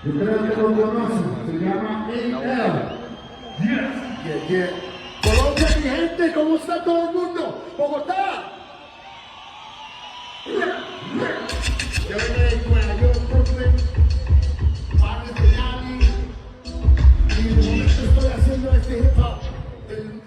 Ustedes lo conocen, se llama AL. Yeah. Colombia, mi gente, ¿cómo está todo el mundo? Bogotá. Yo vengo de Nueva York, Brooklyn, padres de Cali, y de momento estoy haciendo este hip hop en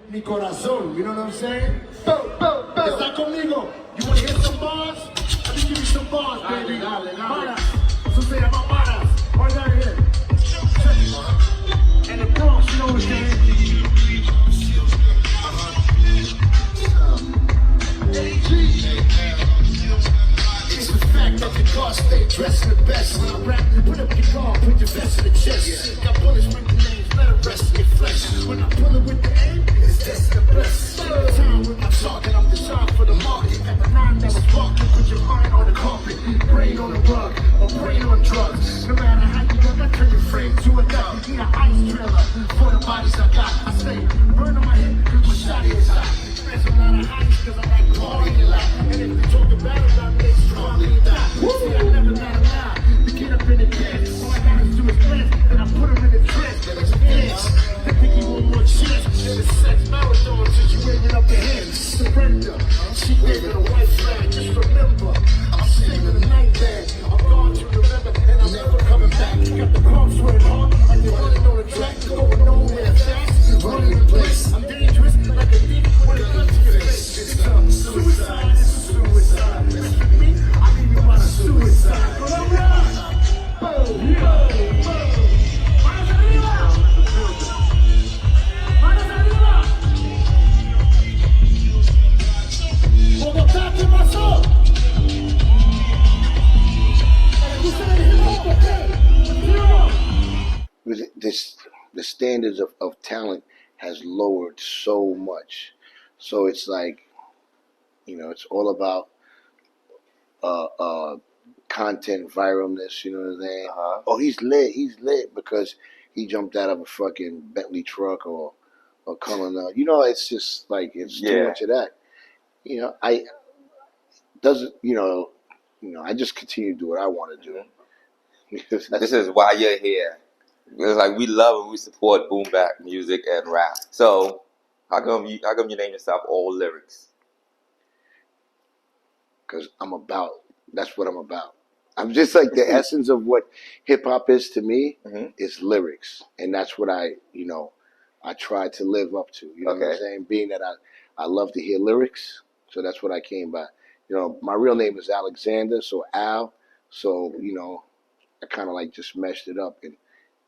mi corazón, you know what I'm saying? Está conmigo. You wanna hear some bars? Let me give you some bars, baby. Maras, eso se llama Maras. Right down here. And the Bronx, you know what I'm saying? It's the fact that the car stay dressing the best. When I rap, put up your car, put your vest in the chest. Got bullets with the names, let it rest in your flesh. When I pull it with the aim, it's destined to bless. Time with my target, I'm designed for the market. At the nine that was walking, put your mind on the carpet, brain on the rug, or brain on drugs. No matter how you look, I turn your frame to a gun. You need an ice trailer for the bodies I got. I stay burning my head cause my shot is hot. There's a lot of ice cause I like partying a lot. And if they talk about it, I make strongly die. See, I never got a lie to get up in the dance. All I gotta do is glance, then I put him in the trance. Then it's dance. They think you want more chance. Then it's sex marathon since you waving up your hands. Surrender. She waving a white flag. Just remember, I'm saving the night bag. I'm gone to November and I'm never coming back. Got the palms sweating hard like they're running on a track. Going nowhere fast. Running in place. I'm dangerous like a thief with a gun to your face. It's a suicide. It's a suicide. Mess with me, I leave you on a suicide. Colombia! Boom! Boom! Manos arriba! Manos arriba! Bogotá, ¿qué pasó? The standards of talent has lowered so much. So it's like, it's all about content viralness, you know what I'm saying? Oh, he's lit because he jumped out of a fucking Bentley truck or coming out. It's just like it's too much of that. I doesn't I just continue to do what I want to do. This is why you're here. It's like we love and we support boom bap music and rap. So how come you name yourself All Lyrics? Because that's what I'm about. I'm just like the essence of what hip hop is to me is lyrics. And that's what I try to live up to. You know what I'm saying? Being that I love to hear lyrics. So that's what I came by. My real name is Alexander, so Al. So, I kind of like just meshed it up. And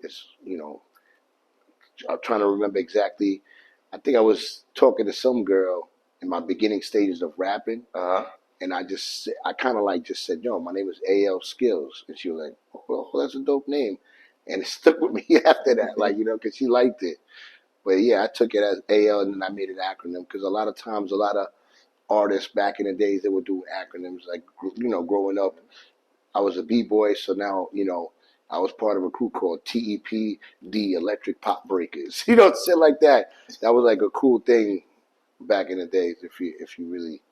it's, I'm trying to remember exactly. I think I was talking to some girl in my beginning stages of rapping. And I kind of like just said, my name is A.L. Skills. And she was like, oh, well, that's a dope name. And it stuck with me after that, because she liked it. But yeah, I took it as A.L. and then I made an acronym because a lot of times, a lot of artists back in the days, they would do acronyms. Like, growing up, I was a B-boy. So now, I was part of a crew called TEP, the Electric Pop Breakers. Shit like that. That was like a cool thing back in the days if you really...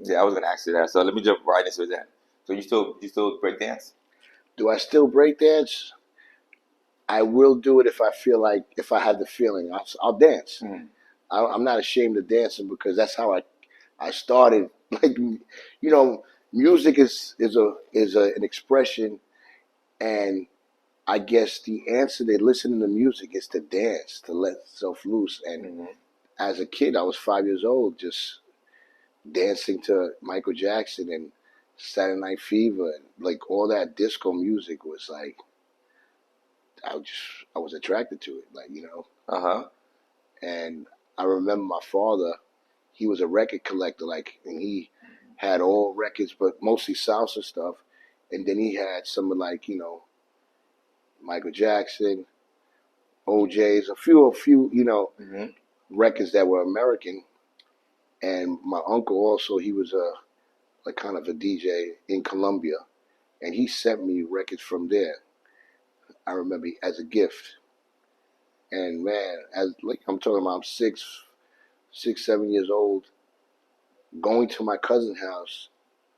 Yeah, I was gonna ask you that. So let me jump right into that. So you still break dance? Do I still break dance? I will do it if I have the feeling. I'll dance. I'm not ashamed of dancing because that's how I started. Music is an expression, and I guess the answer to listening to music is to dance, to let yourself loose. And as a kid, I was 5 years old, just dancing to Michael Jackson and Saturday Night Fever and like all that disco music was like I was attracted to it, And I remember my father, he was a record collector, and he had all records but mostly salsa stuff, and then he had some of Michael Jackson, OJ's, a few records that were American. And my uncle also, he was kind of a DJ in Colombia, and he sent me records from there. I remember as a gift. And man, I'm talking about, I'm 7 years old, going to my cousin's house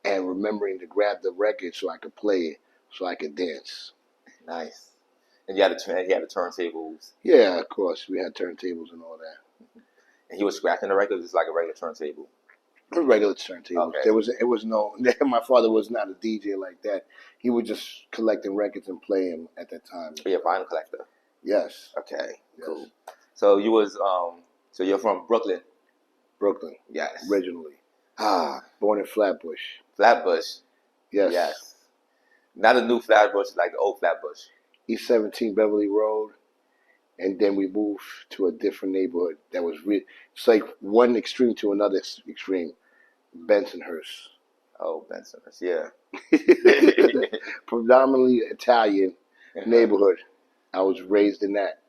and remembering to grab the record so I could play it, so I could dance. Nice. And you had the turntables. Yeah, of course. We had turntables and all that. And he was scratching the records just like a regular turntable. Regular turntables. Okay. It was no. My father was not a DJ like that. He was just collecting records and playing them at that time. Oh, you're a vinyl collector. Yes. Okay. Yes. Cool. So you was so you're from Brooklyn. Brooklyn. Yes. Originally. Ah. Born in Flatbush. Flatbush. Yes. Yes. Not a new Flatbush, like the old Flatbush. East 17 Beverly Road. And then we moved to a different neighborhood that was it's like one extreme to another extreme. Bensonhurst. Oh, Bensonhurst, yeah. Predominantly Italian neighborhood. I was raised in that.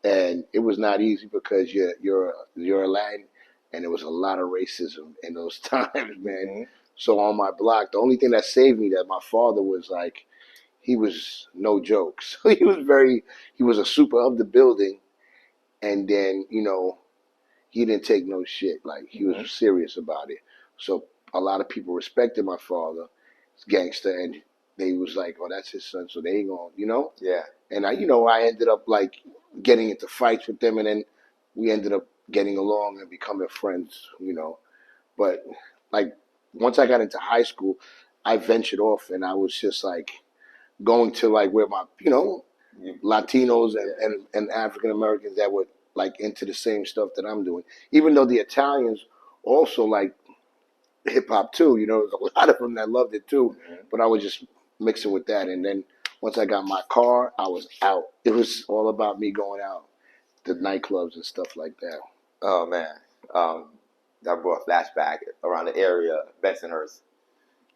And it was not easy because you're a Latin, and there was a lot of racism in those times, man. Mm-hmm. So on my block, the only thing that saved me, that my father was like, he was no joke. So he was a super of the building, and then, he didn't take no shit. Like, he was serious about it. So a lot of people respected my father, gangster, and they was like, oh, that's his son, so they ain't gonna, Yeah. And I ended up like getting into fights with them, and then we ended up getting along and becoming friends, But like once I got into high school, I ventured off, and I was just like going to like where my, Latinos and African Americans that were like into the same stuff that I'm doing. Even though the Italians also like hip hop too, there's a lot of them that loved it too. But I was just mixing with that, and then once I got my car, I was out. It was all about me going out to nightclubs and stuff like that. Oh man, that brought a flashback around the area, Bensonhurst,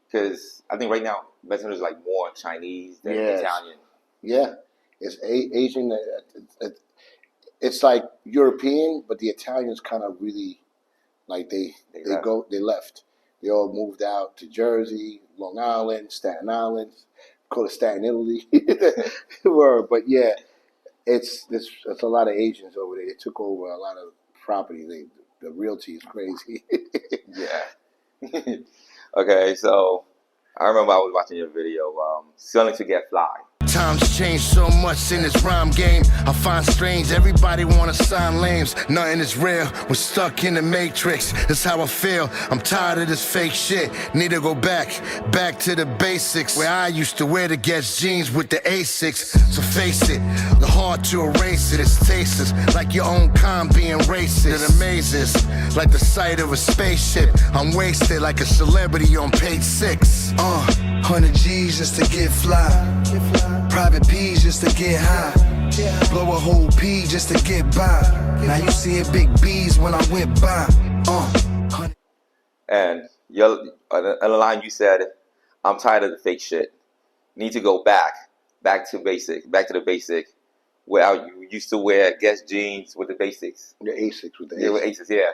because I think right now Bensonhurst is like more Chinese than Italian. Yeah, it's Asian. It's like European, but the Italians kind of really like they left. They all moved out to Jersey, Long Island, Staten Island. Call it Staten Italy. But yeah, it's a lot of Asians over there. They took over a lot of property. The realty is crazy. Yeah. Okay, so I remember I was watching your video, Selling to Get Fly. Times change so much in this rhyme game. I find strange, everybody wanna sign lames. Nothing is real, we're stuck in the matrix. That's how I feel, I'm tired of this fake shit. Need to go back to the basics. Where I used to wear the Guess jeans with the Asics. So face it, the hard to erase it. It's tasteless, like your own kind being racist. It amazes, like the sight of a spaceship. I'm wasted like a celebrity on page 6. 100 G's just to get fly. Private P's just to get high. Blow a whole P just to get by. Now you see it big B's when I went by. And on the line you said, I'm tired of the fake shit. Need to go back to the basic. Where you used to wear Guess jeans with the basics. The Asics with the Asics. Yeah, with Asics, yeah.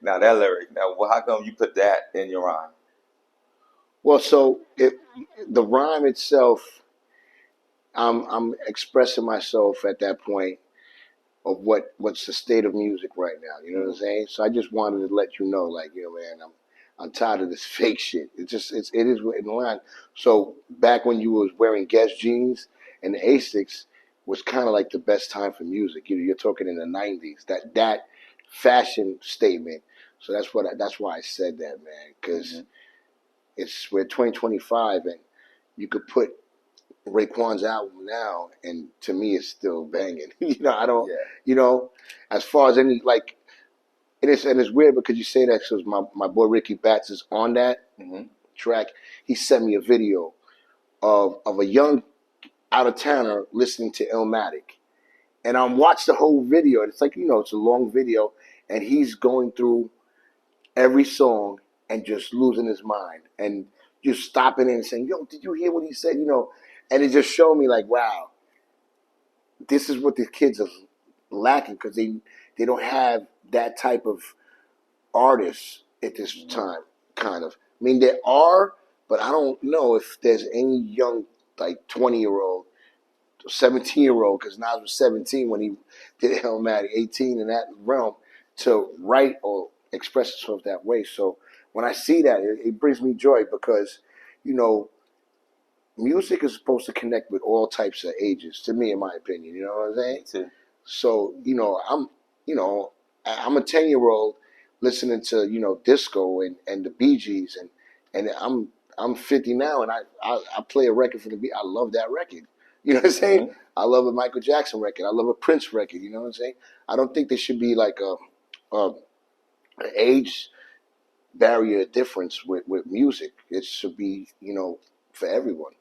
Now that lyric, how come you put that in your rhyme? Well, so the rhyme itself, I'm expressing myself at that point of what's the state of music right now. You know what I'm saying? So I just wanted to let you know, like, man, I'm tired of this fake shit. It is in line. So back when you was wearing Guess jeans and the Asics was kind of like the best time for music. You're talking in the '90s. That fashion statement. So that's why I said that, man, because. We're 2025, and you could put Raekwon's album now, and to me, it's still banging. I don't. Yeah. As far as any like, and it's weird because you say that because my boy Ricky Batts is on that track. He sent me a video of a young out of towner listening to Illmatic, and I watched the whole video. And it's like it's a long video, and he's going through every song and just losing his mind and just stopping in and saying, yo, did you hear what he said? And it just showed me like, wow, this is what the kids are lacking because they don't have that type of artists at this time, kind of. I mean, there are, but I don't know if there's any young, like 20-year-old, 17-year-old, because Nas was 17 when he did Illmatic, 18 in that realm, to write or express himself that way. So when I see that, it brings me joy because, music is supposed to connect with all types of ages, to me, in my opinion. You know what I'm saying? Me too. So, I'm a 10-year-old listening to, disco and the Bee Gees, and I'm 50 now, and I play a record for the Bee. I love that record. You know what I'm saying? Mm-hmm. I love a Michael Jackson record. I love a Prince record. You know what I'm saying? I don't think there should be like an age barrier difference with music. It should be, for everyone.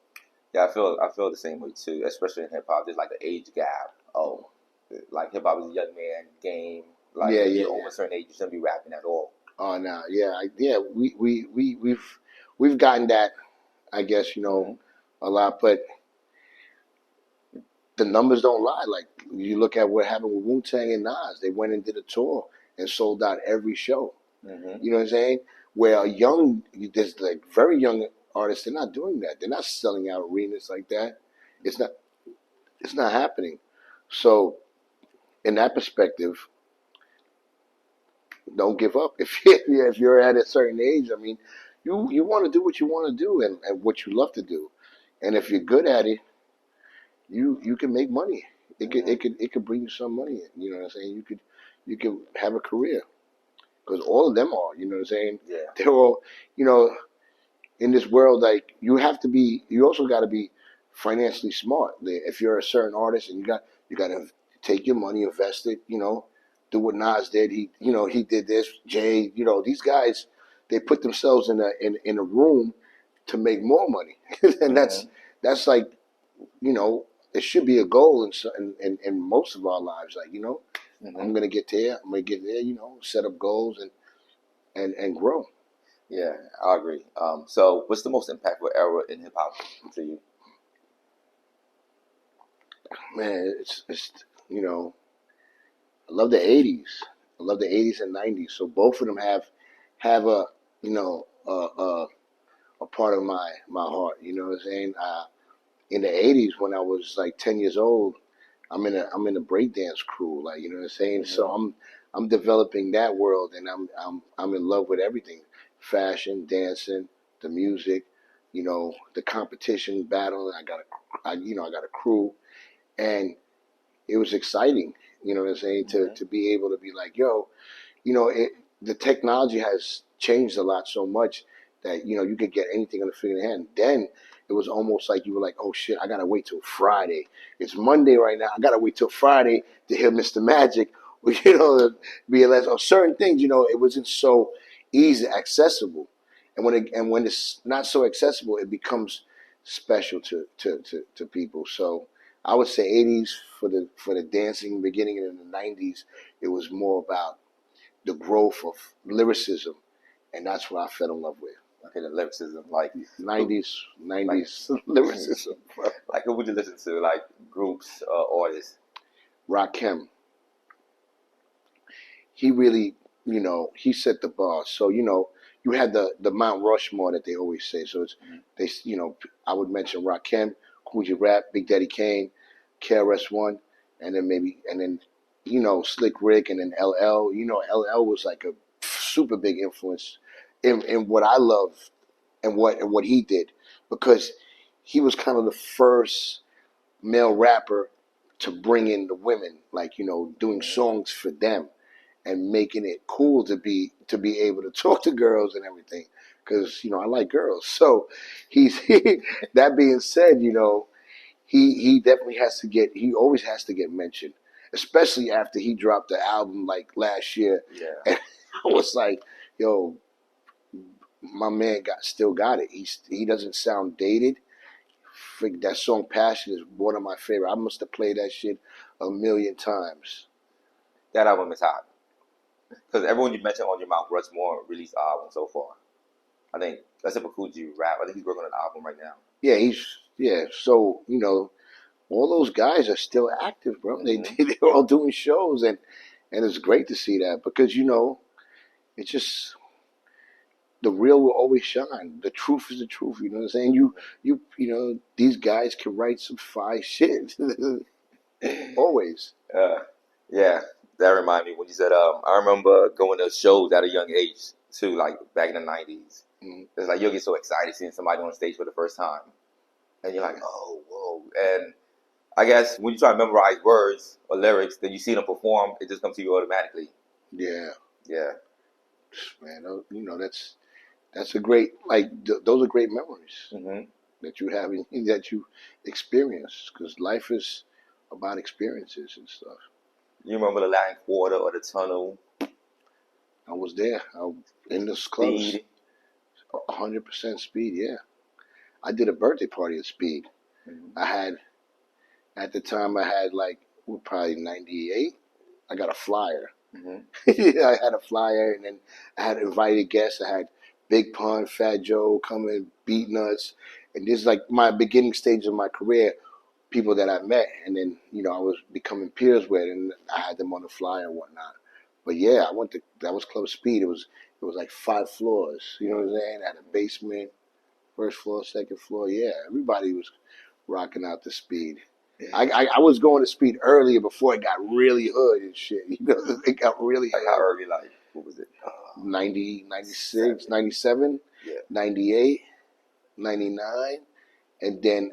Yeah, I feel the same way too, especially in hip hop. There's like an age gap. Oh, like hip hop is a young man game. Like Yeah, if yeah, you're over yeah. a certain age, you shouldn't be rapping at all. Oh, no, yeah, yeah. We've gotten that, I guess, Mm-hmm. a lot, but the numbers don't lie. Like you look at what happened with Wu Tang and Nas, they went and did a tour and sold out every show. Mm-hmm. You know what I'm saying? Where there's like very young artists, they're not doing that. They're not selling out arenas like that. It's not. It's not happening. So, in that perspective, don't give up. If you're at a certain age, I mean, you want to do what you want to do and what you love to do, and if you're good at it, you can make money. It could bring you some money. You know what I'm saying? You could have a career because all of them are. You know what I'm saying? Yeah. They're all. You know, in this world, like you also got to be financially smart. If you're a certain artist and you got to take your money, invest it, do what Nas did. He did this. Jay, these guys, they put themselves in a room to make more money, and Mm-hmm. that's like, it should be a goal in most of our lives. Like, Mm-hmm. I'm gonna get there. I'm gonna get there. Set up goals and grow. Yeah, I agree. So what's the most impactful era in hip hop to you? Man, it's I love the '80s. I love the '80s and '90s. So both of them have a a part of my heart. You know what I'm saying? In the '80s, when I was like 10 years old, I'm in a breakdance crew. Like, you know what I'm saying? So Mm-hmm. I'm developing that world, and I'm in love with everything: fashion, dancing, the music, the competition battle. I got a crew, and it was exciting. You know what I'm saying? Mm-hmm. To be able to be like, yo, the technology has changed a lot so much that you could get anything on the finger of the hand. Then it was almost like you were like, oh shit, I gotta wait till Friday. It's Monday right now. I gotta wait till Friday to hear Mr. Magic. Or, realize certain things. It wasn't so easy accessible, and when it's not so accessible, it becomes special to people. So I would say '80s for the dancing, beginning in the '90s, it was more about the growth of lyricism, and that's what I fell in love with. Okay, the lyricism, like who, 90s, like 90s lyricism. like who would you listen to? Like groups, artists. Rakim, he really, he set the bar. So you had the Mount Rushmore that they always say. So it's I would mention Rakim, Coogee Rap, Big Daddy Kane, KRS-One, and then Slick Rick, and then LL. LL was like a super big influence in what I love and what he did, because he was kind of the first male rapper to bring in the women, like doing songs for them and making it cool to be able to talk to girls and everything, because I like girls. So he's that being said, he definitely he always has to get mentioned, especially after he dropped the album like last year. Yeah. And I was like, yo, my man still got it. He doesn't sound dated. That song Passion is one of my favorite. I must have played that shit a million times. That album is hot. Because everyone you mentioned on your Mount Rushmore released album so far. I think that's for Coogee Rap. I think he's working on an album right now. Yeah. So all those guys are still active, bro. Mm-hmm. They're all doing shows, and it's great to see that, because it's just the real will always shine. The truth is the truth. You know what I'm saying? These guys can write some fire shit. Always. Yeah, that reminded me when you said I remember going to shows at a young age too, like back in the '90s. Mhm. It's like you'll get so excited seeing somebody on stage for the first time. and you're like, oh, whoa. And I guess when you try to memorize words or lyrics, then you see them perform, it just comes to you automatically. Yeah. Yeah. Man, that's a great, those are great memories that you have that you experience, because life is about experiences and stuff. You remember the Latin Quarter or the Tunnel? I was there. In those clubs. Speed. 100% Speed, yeah. I did a birthday party at Speed. At the time, I had probably 98. I got a flyer. I had a flyer, and then I had invited guests. I had Big Pun, Fat Joe coming, Beatnuts, and this is like my beginning stage of my career. People that I met, and then I was becoming peers with, and I had them on the flyer and whatnot. But yeah, that was Club Speed. It was like 5 floors. You know what I'm saying? I had a basement, first floor, second floor. Yeah, everybody was rocking out the Speed. I was going to Speed earlier before it got really hood and shit. It got really like hood. How early? Like, what was it? 90, 96, 97, 98, 99. And then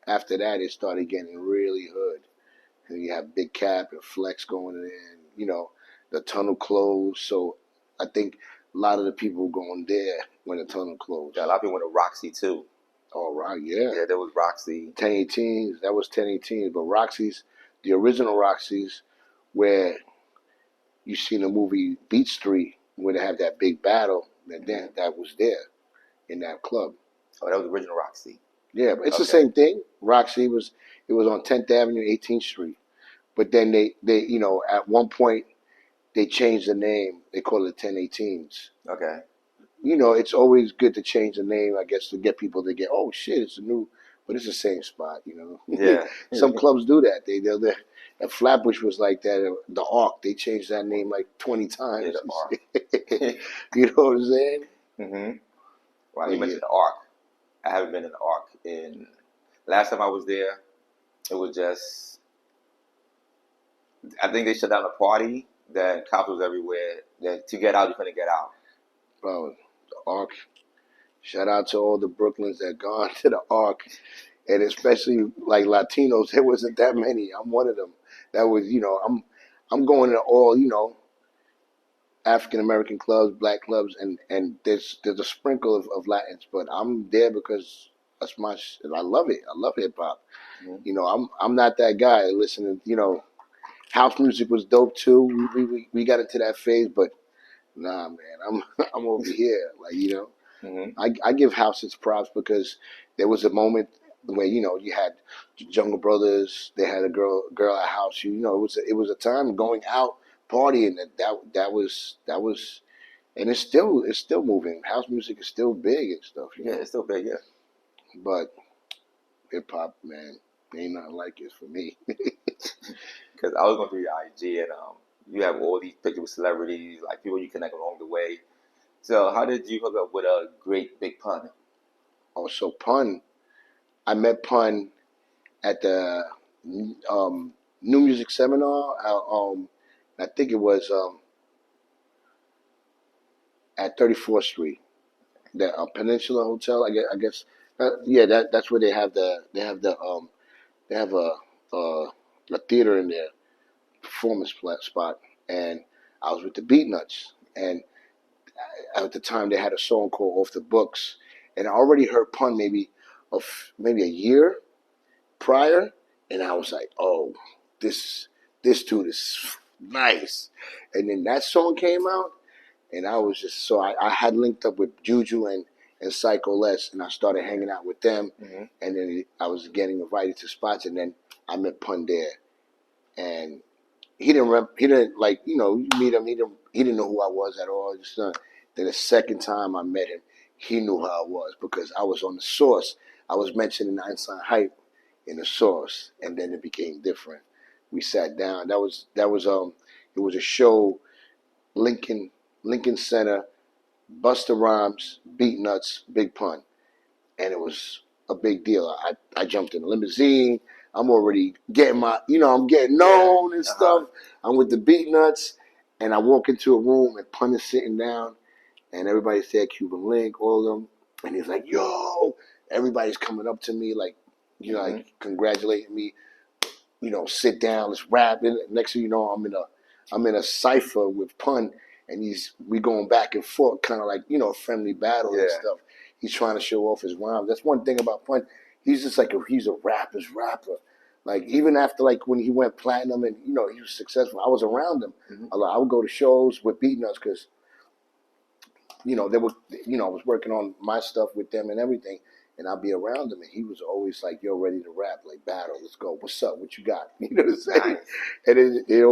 after that, it started getting really hood. And you have Big Cap and Flex going in. The tunnel closed. So I think a lot of the people were going there when the tunnel closed. Yeah, a lot of people went to Roxy too. Oh, right, yeah. Yeah, there was Roxy. 1018s, that was 1018s. But Roxy's, the original Roxy's, where you seen the movie Beat Street, where they have that big battle, that was there in that club. Oh, that was the original Roxy. Yeah, but it's the same thing. Roxy it was on 10th Avenue, 18th Street. But then they at one point, they changed the name. They call it 1018s. Okay. It's always good to change the name, I guess, to get people to get, oh shit, it's a new, but it's the same spot, Yeah. Some clubs do that. At Flatbush was like that. The Arc, they changed that name like 20 times. Yeah, the Arc. You know what I'm saying? Well, you mentioned the Arc. I haven't been in the Arc last time I was there, it was just, I think they shut down the party, that cops was everywhere, that to get out, you couldn't get out. Bro, the Arc, shout out to all the Brooklyns that gone to the Arc, and especially like Latinos, there wasn't that many. I'm one of them. That was, I'm going to all, African American clubs, black clubs, and there's a sprinkle of Latins, but I'm there because I love it. I love hip hop. I'm not that guy listening. House music was dope too. We got into that phase, but nah, man, I'm over here. I give house its props because there was a moment where you had Jungle Brothers. They had a girl at house. It was a time going out partying that was, and it's still moving. House music is still big and stuff. Yeah, it's still big. Yeah, but hip hop, man, ain't nothing like it for me. Because I was going through your IG and you have all these pictures with celebrities, like people you connect along the way. So how did you hook up with a great Big Pun? Oh, so Pun, I met Pun at the New Music Seminar. I think it was at 34th Street, the Peninsula Hotel. I guess yeah, that's where they have a theater in there, performance spot, and I was with the Beatnuts, and at the time they had a song called Off the Books, and I already heard Pun maybe a year prior, and I was like, oh, this dude is nice. And then that song came out, and I was just, so I had linked up with Juju and Psycho Les, and I started hanging out with them, and then I was getting invited to spots, and then I met Pun there, and he didn't like, you meet him, he didn't know who I was at all. Then the second time I met him, he knew who I was because I was on the Source. I was mentioning Einstein Hype in the Source, and then it became different. We sat down. It was a show, Lincoln Center, Busta Rhymes, Beatnuts, Big Pun, and it was a big deal. I jumped in a limousine. I'm already getting I'm getting known and stuff. I'm with the Beatnuts, and I walk into a room and Pun is sitting down, and everybody said Cuban Link, all of them, and he's like, yo, everybody's coming up to me like you know, like congratulating me. You know, sit down, let's rap. And next thing you know, I'm in a cipher with Pun, and we going back and forth, kind of like, you know, a friendly battle and stuff. He's trying to show off his rhymes. That's one thing about Pun. He's just like he's a rapper's rapper. Like even after like when he went platinum and you know he was successful, I was around him. I would go to shows with Beatnuts because you know, they were, you know, I was working on my stuff with them and everything, and I'd be around him, and he was always like, "Yo, ready to rap, like battle, let's go. What's up? What you got?" You know what I'm saying? And it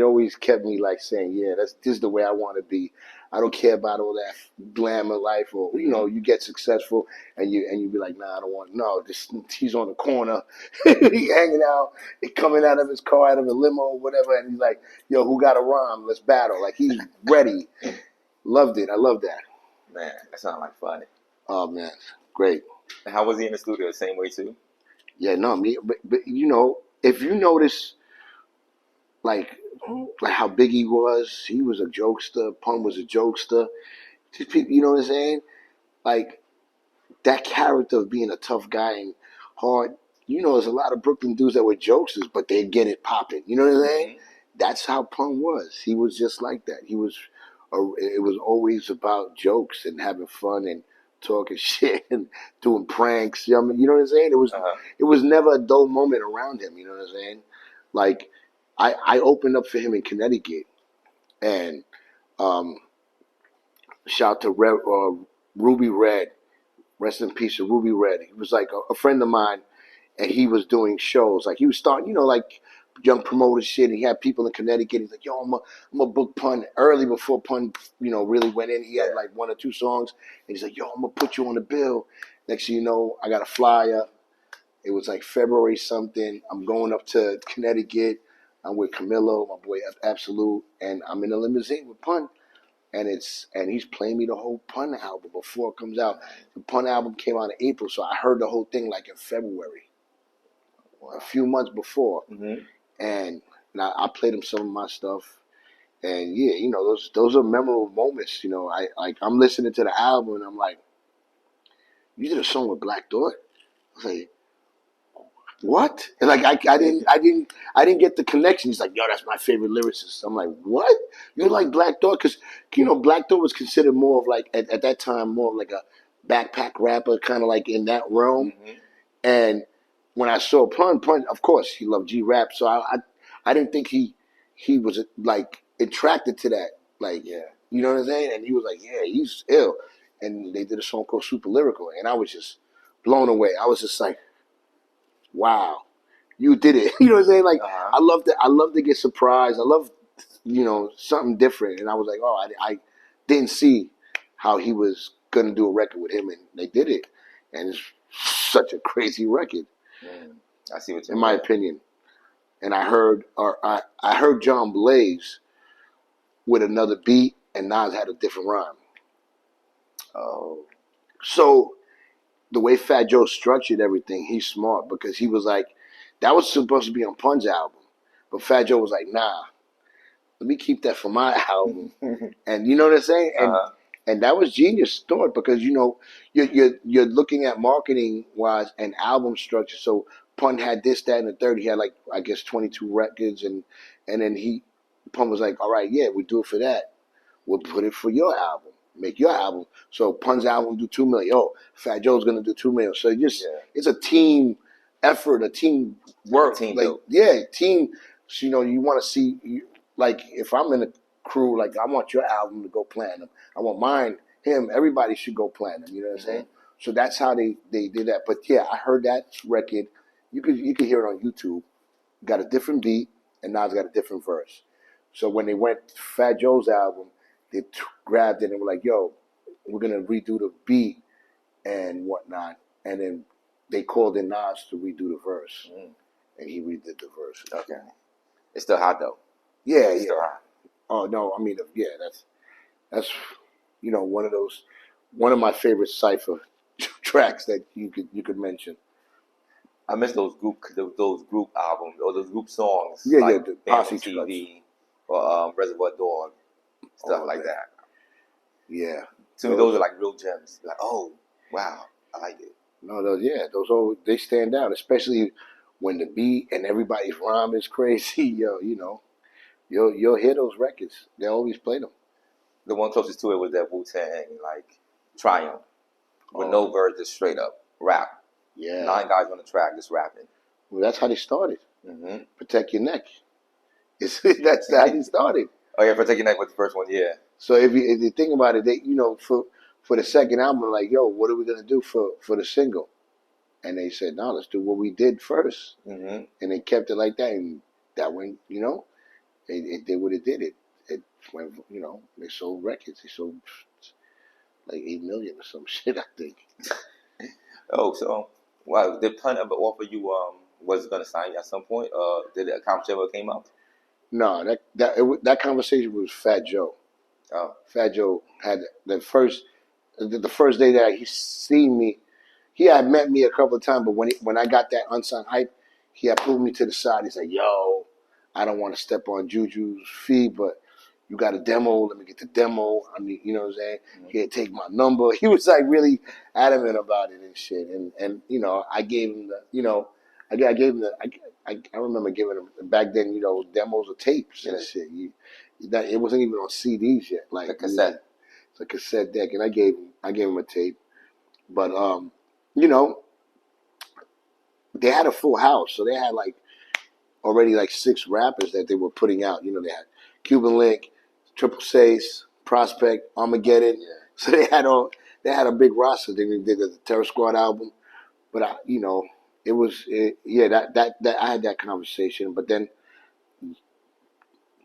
always kept me like saying, "Yeah, this is the way I want to be. I don't care about all that glamour life, or you know, you get successful and you be like, nah, I don't want. No, he's on the corner, he hanging out, he coming out of his car, out of a limo, or whatever, and he's like, yo, who got a rhyme? Let's battle. Like he's ready." Loved it. I love that. Man, that sounds like fun. Oh man, great. And how was he in the studio? The same way too? Yeah, no, but you know, if you notice, like how big he was a jokester. Pun was a jokester. Just people, you know what I'm saying? Like that character of being a tough guy and hard. You know, there's a lot of Brooklyn dudes that were jokesters, but they get it popping. You know what I'm saying? That's how Pun was. He was just like that. He was. It was always about jokes and having fun and talking shit and doing pranks. You know what I'm saying? It was never a dull moment around him. You know what I'm saying? Like I opened up for him in Connecticut, and shout to Ruby Red, rest in peace to Ruby Red. He was like a friend of mine, and he was doing shows. Like he was starting, you know, like young promoter shit. And he had people in Connecticut. He's like, yo, I'm a book Pun early before Pun, you know, really went in. He had like 1 or 2 songs, and he's like, yo, I'm gonna put you on the bill. Next thing you know, I got a flyer. It was like February something. I'm going up to Connecticut. I'm with Camilo, my boy Absolute, and I'm in a limousine with Pun. And he's playing me the whole Pun album before it comes out. The Pun album came out in April, so I heard the whole thing like in February, a few months before. And I played him some of my stuff, and yeah, you know, those are memorable moments. You know, I'm listening to the album, and I'm like, you did a song with Black Thought? I was like, what? And like I didn't get the connection. He's like, yo, that's my favorite lyricist. I'm like, what? You like Black Thought? Because you know, Black Thought was considered more of like at that time more of like a backpack rapper, kind of like in that realm. And when I saw Pun, of course, he loved G-Rap, so I didn't think he was like attracted to that, like, you know what I'm saying? And he was like, yeah, he's ill. And they did a song called Super Lyrical, and I was just blown away. I was just like, wow, you did it. You know what I'm saying? Like, I love to get surprised. I love, you know, something different. And I was like, oh, I didn't see how he was gonna do a record with him, and they did it, and it's such a crazy record. I see what you're in my opinion. And I heard John Blaze with another beat, and Nas had a different rhyme. Oh. So the way Fat Joe structured everything, he's smart because he was like, that was supposed to be on Pun's album, but Fat Joe was like, nah, let me keep that for my album. And you know what I'm saying? And that was genius thought because you know you're looking at marketing wise and album structure. So Pun had this, that, and the third. He had like I guess 22 records, and then Pun was like, all right, yeah, we do it for that. We'll put it for your album, make your album. So Pun's album do 2 million. Oh, Fat Joe's gonna do 2 million. So it's a team effort, a team work. Team like build. team. So, you know, you want to see like if I'm in a crew, like I want your album to go platinum. I want mine, him, everybody should go platinum. You know what I'm saying? So that's how they did that. But yeah, I heard that record. You could hear it on YouTube. Got a different beat, and Nas got a different verse. So when they went to Fat Joe's album, they grabbed it and were like, "Yo, we're gonna redo the beat and whatnot." And then they called in Nas to redo the verse, and he redid the verse. Okay, it's still hot though. Yeah, It's still hot. Oh no, I mean, yeah, that's you know one of my favorite cipher tracks that you could mention. I miss those group albums or those group songs. Yeah, like the Band Posse on TV or Reservoir Dog, stuff like that. Yeah, To me, those are like real gems. Like, oh wow, I like it. No, those always, they stand out, especially when the beat and everybody's rhyme is crazy. Yo, you'll hear those records. They always play them. The one closest to it was that Wu-Tang, like, Triumph. With no verse, just straight up rap. Yeah. 9 guys on the track just rapping. Well, that's how they started. Mm-hmm. Protect your neck. That's how they started. Oh yeah, Protect Your Neck was the first one, yeah. So if you think about it, they for the second album, like, yo, what are we gonna do for the single? And they said, no, let's do what we did 1st. Mm-hmm. And they kept it like that, and that went, it did what it did. It went, they sold records. They sold like 8 million or some shit, I think. Oh, so wow, did Pun ever offer you was gonna sign you at some point? Did the conversation ever came up? No, that conversation was Fat Joe. Oh, Fat Joe had the first day that he seen me. He had met me a couple of times, but when I got that unsigned hype, he had pulled me to the side. He said, "Yo, I don't want to step on Juju's feet, but you got a demo. Let me get the demo. I mean, you know what I'm saying? Mm-hmm. He had take my number." He was like really adamant about it and shit. And I gave him I gave him I remember giving him back then, demos of tapes and shit. It wasn't even on CDs yet. Like the cassette. It's a cassette deck, and I gave him a tape. But you know, they had a full house, so they had like already like 6 rappers that they were putting out. They had Cuban Link, Triple Seis, Prospect, Armageddon. Yeah. So they had a big roster. Then they did the Terror Squad album, but that I had that conversation. But then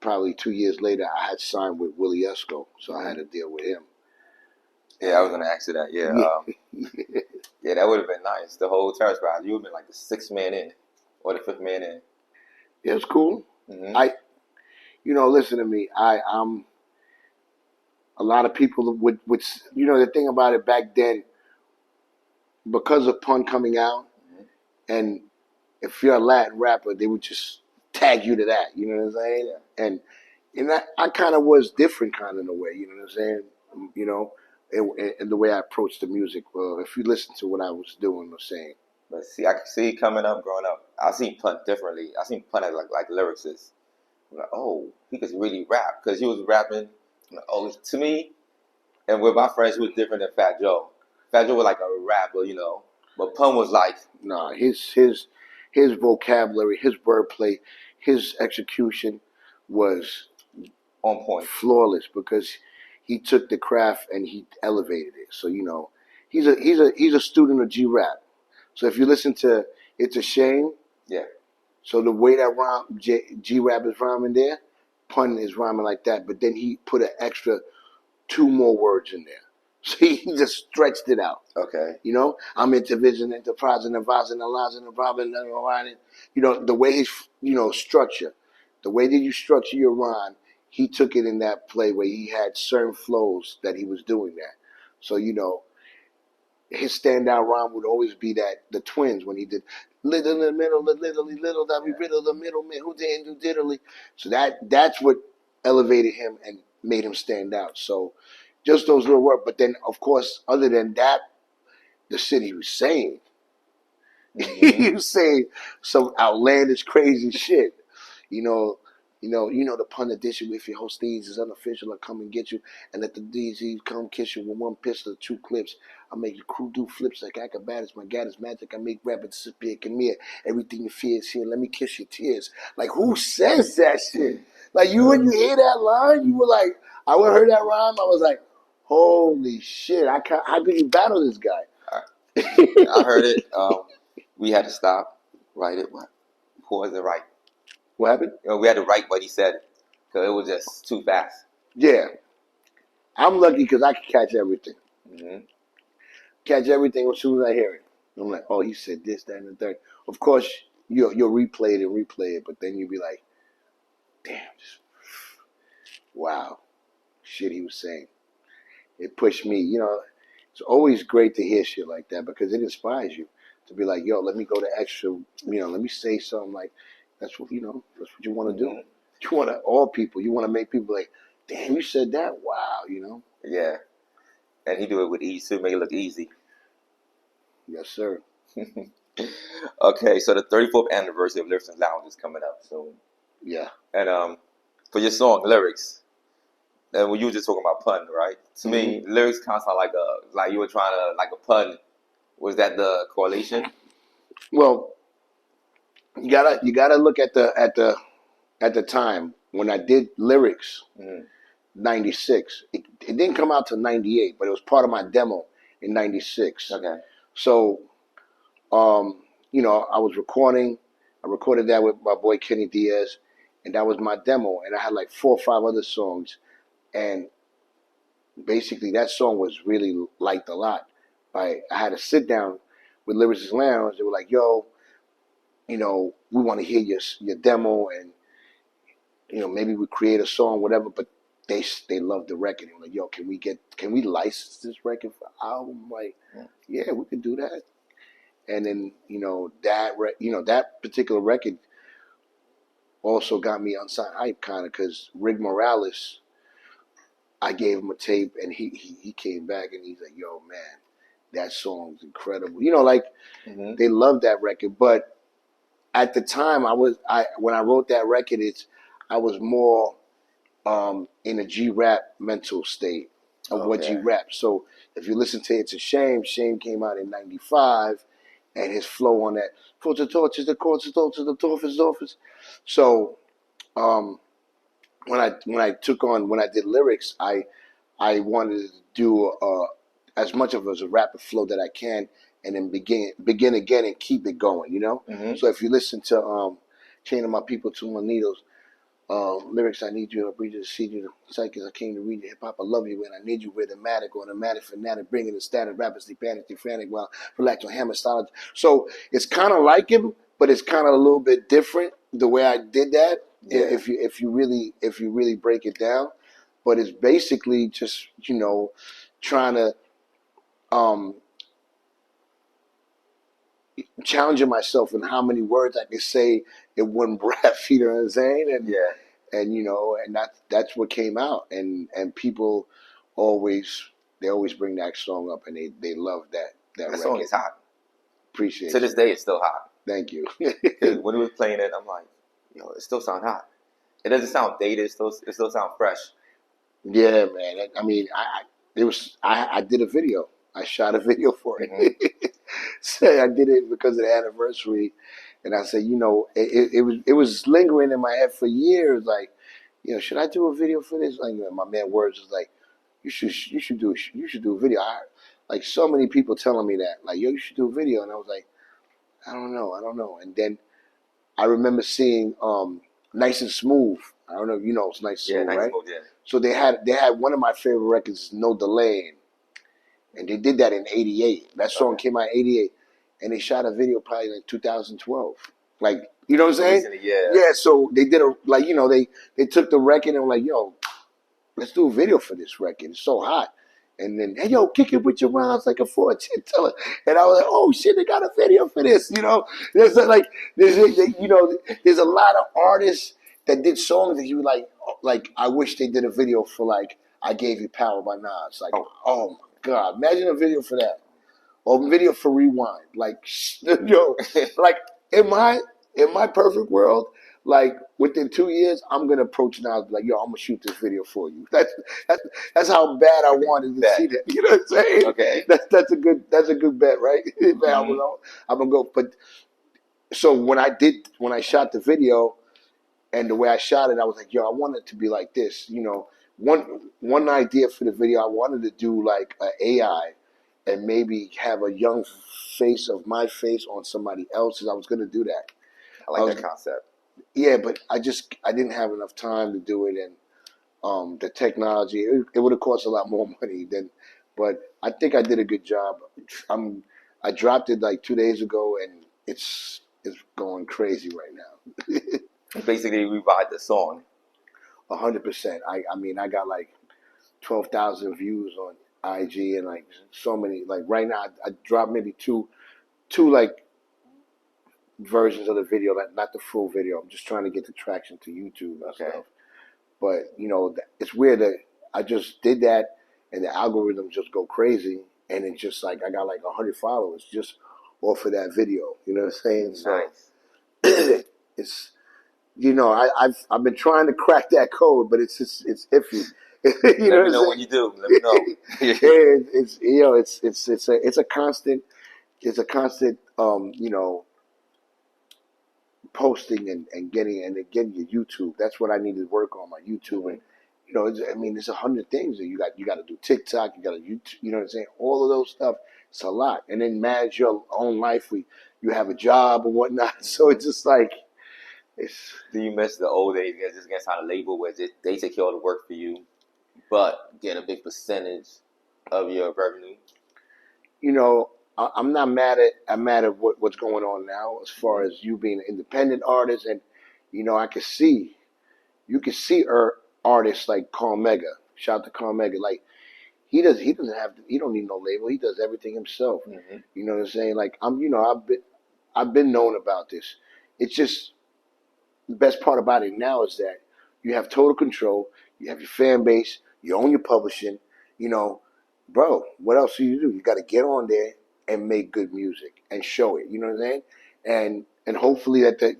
probably 2 years later, I had signed with Willie Esco, so I had to deal with him. Yeah, I was gonna ask you that. Yeah, yeah, that would have been nice. The whole Terror Squad, you would have been like the 6th man in, or the 5th man in. It was cool. Mm-hmm. Listen to me. I'm a lot of people would the thing about it back then, because of Pun coming out, and if you're a Latin rapper, they would just tag you to that. You know what I'm saying? Yeah. And I kind of was different, kind of in a way. You know what I'm saying? And the way I approached the music. Well, if you listen to what I was doing or saying. But see, I can see coming up, growing up, I seen Pun differently. I seen Pun as like lyricist. I'm like, oh, he could really rap because he was rapping. Oh, to me, and with my friends, he was different than Fat Joe. Fat Joe was like a rapper, but Pun was like, no, his vocabulary, his wordplay, his execution was on point, flawless, because he took the craft and he elevated it. So he's a student of G-Rap. So if you listen to It's a Shame, yeah. So the way that G-Rap is rhyming there, Pun is rhyming like that, but then he put an extra 2 more words in there. So he just stretched it out. Okay. I'm into vision, enterprise, and advising, analyzing, and robbing, and writing. The way he's, structure, the way that you structure your rhyme, he took it in that play where he had certain flows that he was doing that. So, his standout rhyme would always be that the Twins, when he did little in the middle, little that we riddle the middleman who didn't do diddly. So that's what elevated him and made him stand out. So just those little words. But then, of course, other than that, the shit he was saying, he was saying some outlandish, crazy shit. The Pun edition with your host Steez is unofficial. I come and get you, and let the DZ come kiss you with 1 pistol, 2 clips. I make the crew do flips like acrobatics. My God is magic. I make rappers disappear. Come here. Everything you fear is here. Let me kiss your tears. Like, who says that shit? Like, when you hear that line, you were like, I would heard that rhyme. I was like, holy shit! How could you battle this guy? I heard it. We had to stop, write it, pause and write. What happened? We had to write what he said because it was just too fast. Yeah. I'm lucky because I can catch everything. Mm-hmm. Catch everything as soon as I hear it. I'm like, oh, he said this, that, and the third. Of course, you'll replay it, but then you'll be like, damn, wow, shit he was saying. It pushed me. It's always great to hear shit like that because it inspires you to be like, yo, let me go the extra, let me say something like, that's what you want to do. You want to make people like, damn, you said that, wow, Yeah, and he do it with ease too, make it look easy. Yes, sir. Okay, so the 34th anniversary of Lyricist Lounge is coming up soon. Yeah. And for your song lyrics, and when you were just talking about pun, right? To me, lyrics kind of sound like you were trying to like a pun. Was that the correlation? Well, you gotta look at the time when I did lyrics. 96. It didn't come out till 98, but it was part of my demo in 96. Okay. So, I was recording. I recorded that with my boy Kenny Diaz, and that was my demo. And I had like 4 or 5 other songs, and basically that song was really liked a lot. I had to sit down with Lyricist Lounge. They were like, "Yo, we want to hear your demo, and maybe we create a song, whatever." But they loved the record. They were like, "Yo, can we license this record for album?" I'm like, yeah, we could do that. And then that particular record also got me unsigned hype kind of because Rick Morales, I gave him a tape and he came back and he's like, "Yo, man, that song's incredible." They loved that record, but at the time when I wrote that record, I was more in a G-rap mental state of what G-rap. So if you listen to It's a Shame, Shame came out in 95, and his flow on that, for the torches, the courts, the office. So when I did lyrics, I wanted to do as much of as a rapid flow that I can, and then begin again and keep it going, So if you listen to Chaining My People to My Needles, lyrics, I need you, I breathe you, to see you, psychics, I came to read you, hip hop, I love you, and I need you, rhythmatic, automatic, fanatic, bringing the static, rapidly, panic, frantic, while relax on hammer style. So it's kind of like him, but it's kind of a little bit different the way I did that. Yeah. If you really break it down, but it's basically just trying to challenging myself in how many words I can say in one breath. You know what I'm saying? And and that's what came out. And people always bring that song up, and they love that song is hot. Appreciate it. To this day, it's still hot. Thank you. When he was playing it, I'm like, it still sounds hot. It doesn't sound dated. It still sounds fresh. Yeah, man. I mean, I did a video. I shot a video for it. So I did it because of the anniversary, and I said, it was lingering in my head for years. Like, should I do a video for this? Like, my man Words was like, you should do a video. Like so many people telling me that, like, yo, you should do a video, and I was like, I don't know. And then I remember seeing Nice and Smooth. I don't know if you know it's Nice and Smooth, right? Smooth, yeah. So they had one of my favorite records, No Delay, and they did that in '88. That song came out in '88, and they shot a video probably in 2012. Like, you know what I'm saying? Yeah. So they did they took the record and were like, yo, let's do a video for this record. It's so hot. And then, hey, yo, kick it with your rounds like a 14 teller. And I was like, oh, shit, they got a video for this, There's a lot of artists that did songs that you like, I wish they did a video for, like, I Gave You Power by Nas. Like, oh my God, imagine a video for that. Or a video for Rewind. Like, like, in my perfect world, like, within 2 years, I'm gonna approach Nas and be like, yo, I'm gonna shoot this video for you. That's how bad I wanted to see that. You know what I'm saying? Okay. That's a good bet, right? I'm gonna go. But so when I shot the video, and the way I shot it, I was like, yo, I want it to be like this. One idea for the video, I wanted to do like an AI, and maybe have a young face of my face on somebody else's. I was gonna do that. I like that concept. Yeah, but I didn't have enough time to do it, and the technology, it would have cost a lot more money but I think I did a good job. I dropped it like 2 days ago, and it's going crazy right now. Basically, revived the song. 100%. I mean, I got like 12,000 views on IG, and like so many. Like right now, I dropped maybe two like versions of the video, not the full video. I'm just trying to get the traction to YouTube and stuff. But it's weird that I just did that, and the algorithms just go crazy, and it just like I got like 100 followers just off of that video. You know what I'm saying? Nice. So it's I've been trying to crack that code, but it's iffy. Let me know when you do. Let me know. It's a constant posting and getting your YouTube. That's what I need to work on, my YouTube. And there's 100 things that you got to do. TikTok, you got to YouTube. You know what I'm saying? All of those stuff. It's a lot. And then manage your own life. You have a job and whatnot. So it's just like Do you miss the old days? You guys just sign a label where they take care of all the work for you, but get a big percentage of your revenue? I'm not mad at what's going on now as far as you being an independent artist, and you can see artists like Carmega. Shout out to Carmega. Like he don't need no label. He does everything himself. Mm-hmm. You know what I'm saying? Like I've been known about this. It's just the best part about it now is that you have total control. You have your fan base. You own your publishing. Bro, what else do? You got to get on there and make good music and show it. You know what I'm saying? And hopefully that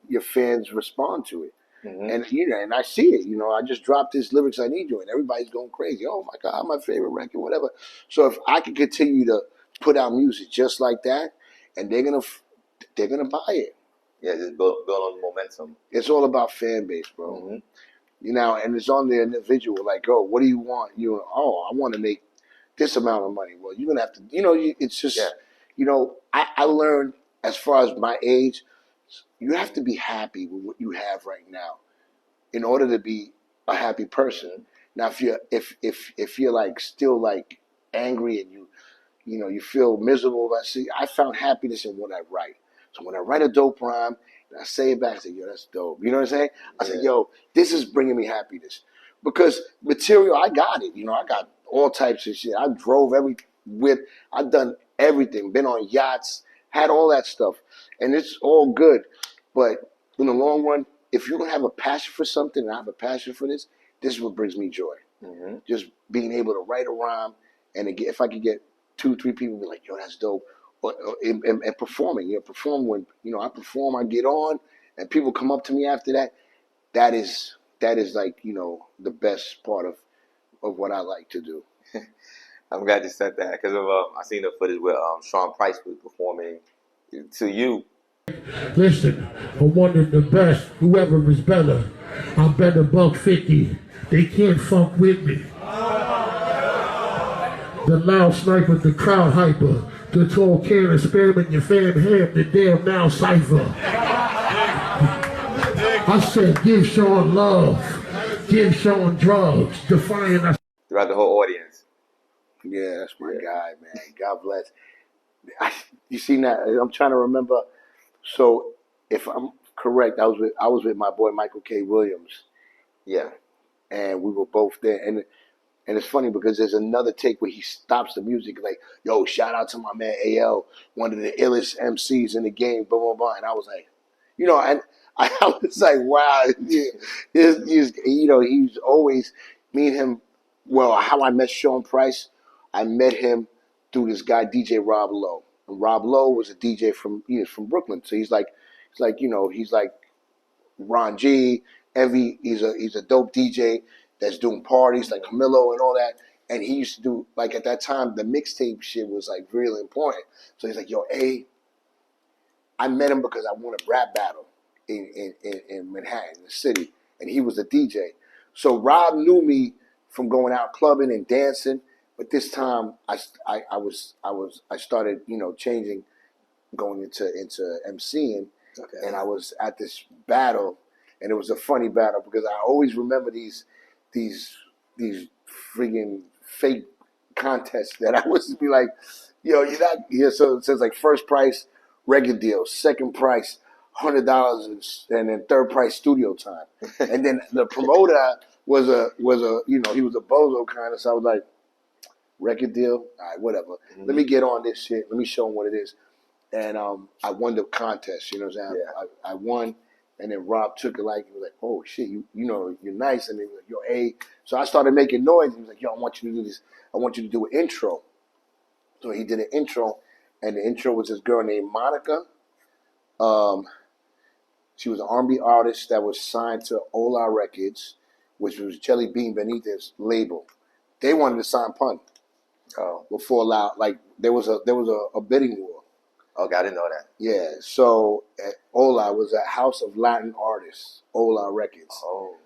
your fans respond to it. Mm-hmm. And I see it. I just dropped this Lyrics I Need You, and everybody's going crazy. Oh my God, my favorite record, whatever. So if I can continue to put out music just like that, and they're gonna buy it. Yeah, just build on the momentum. It's all about fan base, bro. Mm-hmm. And it's on the individual. Like, oh, what do you want? I want to make this amount of money. Well, you're gonna have to. It's just. Yeah. I learned as far as my age, you have to be happy with what you have right now in order to be a happy person. Now, if you're like still like angry and you feel miserable, I found happiness in what I write. So when I write a dope rhyme and I say it back, I say, yo, that's dope. You know what I'm saying? I say, yo, this is bringing me happiness. Because material, I got it. I got all types of shit. I drove every whip. I've done everything. Been on yachts, had all that stuff. And it's all good. But in the long run, if you don't have a passion for something, and I have a passion for this is what brings me joy. Mm-hmm. Just being able to write a rhyme, and if I could get 2-3 people be like, yo, that's dope. And performing, perform when I perform, I get on, and people come up to me after that. That is like the best part of what I like to do. I'm glad you said that because I seen the footage where Sean Price was performing to you. Listen, I wanted the best, whoever is better. I'm better $150. They can't fuck with me. The loud sniper, the crowd hyper, the tall can spam in your fam ham, the damn now cipher. I said, give Sean love, give Sean drugs, defying us. Throughout the whole audience. Yeah, that's my guy, man. God bless. You seen that? I'm trying to remember. So, if I'm correct, I was with my boy Michael K. Williams. Yeah. And we were both there. And it's funny because there's another take where he stops the music like, yo, shout out to my man AL, one of the illest MCs in the game, blah, blah, blah. And I was like, and I was like, wow. He's always, me and him, well, how I met Sean Price, I met him through this guy, DJ Rob Lowe. And Rob Lowe was a DJ from Brooklyn. So he's like Ron G, Envy. He's a dope DJ that's doing parties like Camilo and all that. And he used to do, like, at that time, the mixtape shit was like really important. So he's like, yo, I met him because I won a rap battle in Manhattan, the city, and he was a DJ. So Rob knew me from going out clubbing and dancing, but this time I started changing, going into MCing, and I was at this battle, and it was a funny battle because I always remember these friggin' fake contests that I was be like, yo, you're not here. So it says like first price record deal, second price $100, and then third price studio time. And then the promoter was a he was a bozo kind of. So I was like, record deal, all right, whatever. Mm-hmm. Let me get on this shit. Let me show him what it is. And I won the contest. You know what I'm saying? Yeah. I won. And then Rob took it like, he was like, oh shit, you're nice. And he was like, yo, So I started making noise. He was like, yo, I want you to do this. I want you to do an intro. So he did an intro, and the intro was this girl named Monica. Um, she was an R&B artist that was signed to Ola Records, which was Jelly Bean Benitez's label. They wanted to sign Pun. Before Loud, like there was a bidding war. Okay, I didn't know that. Yeah, so Ola was a house of Latin artists, Ola Records. Oh.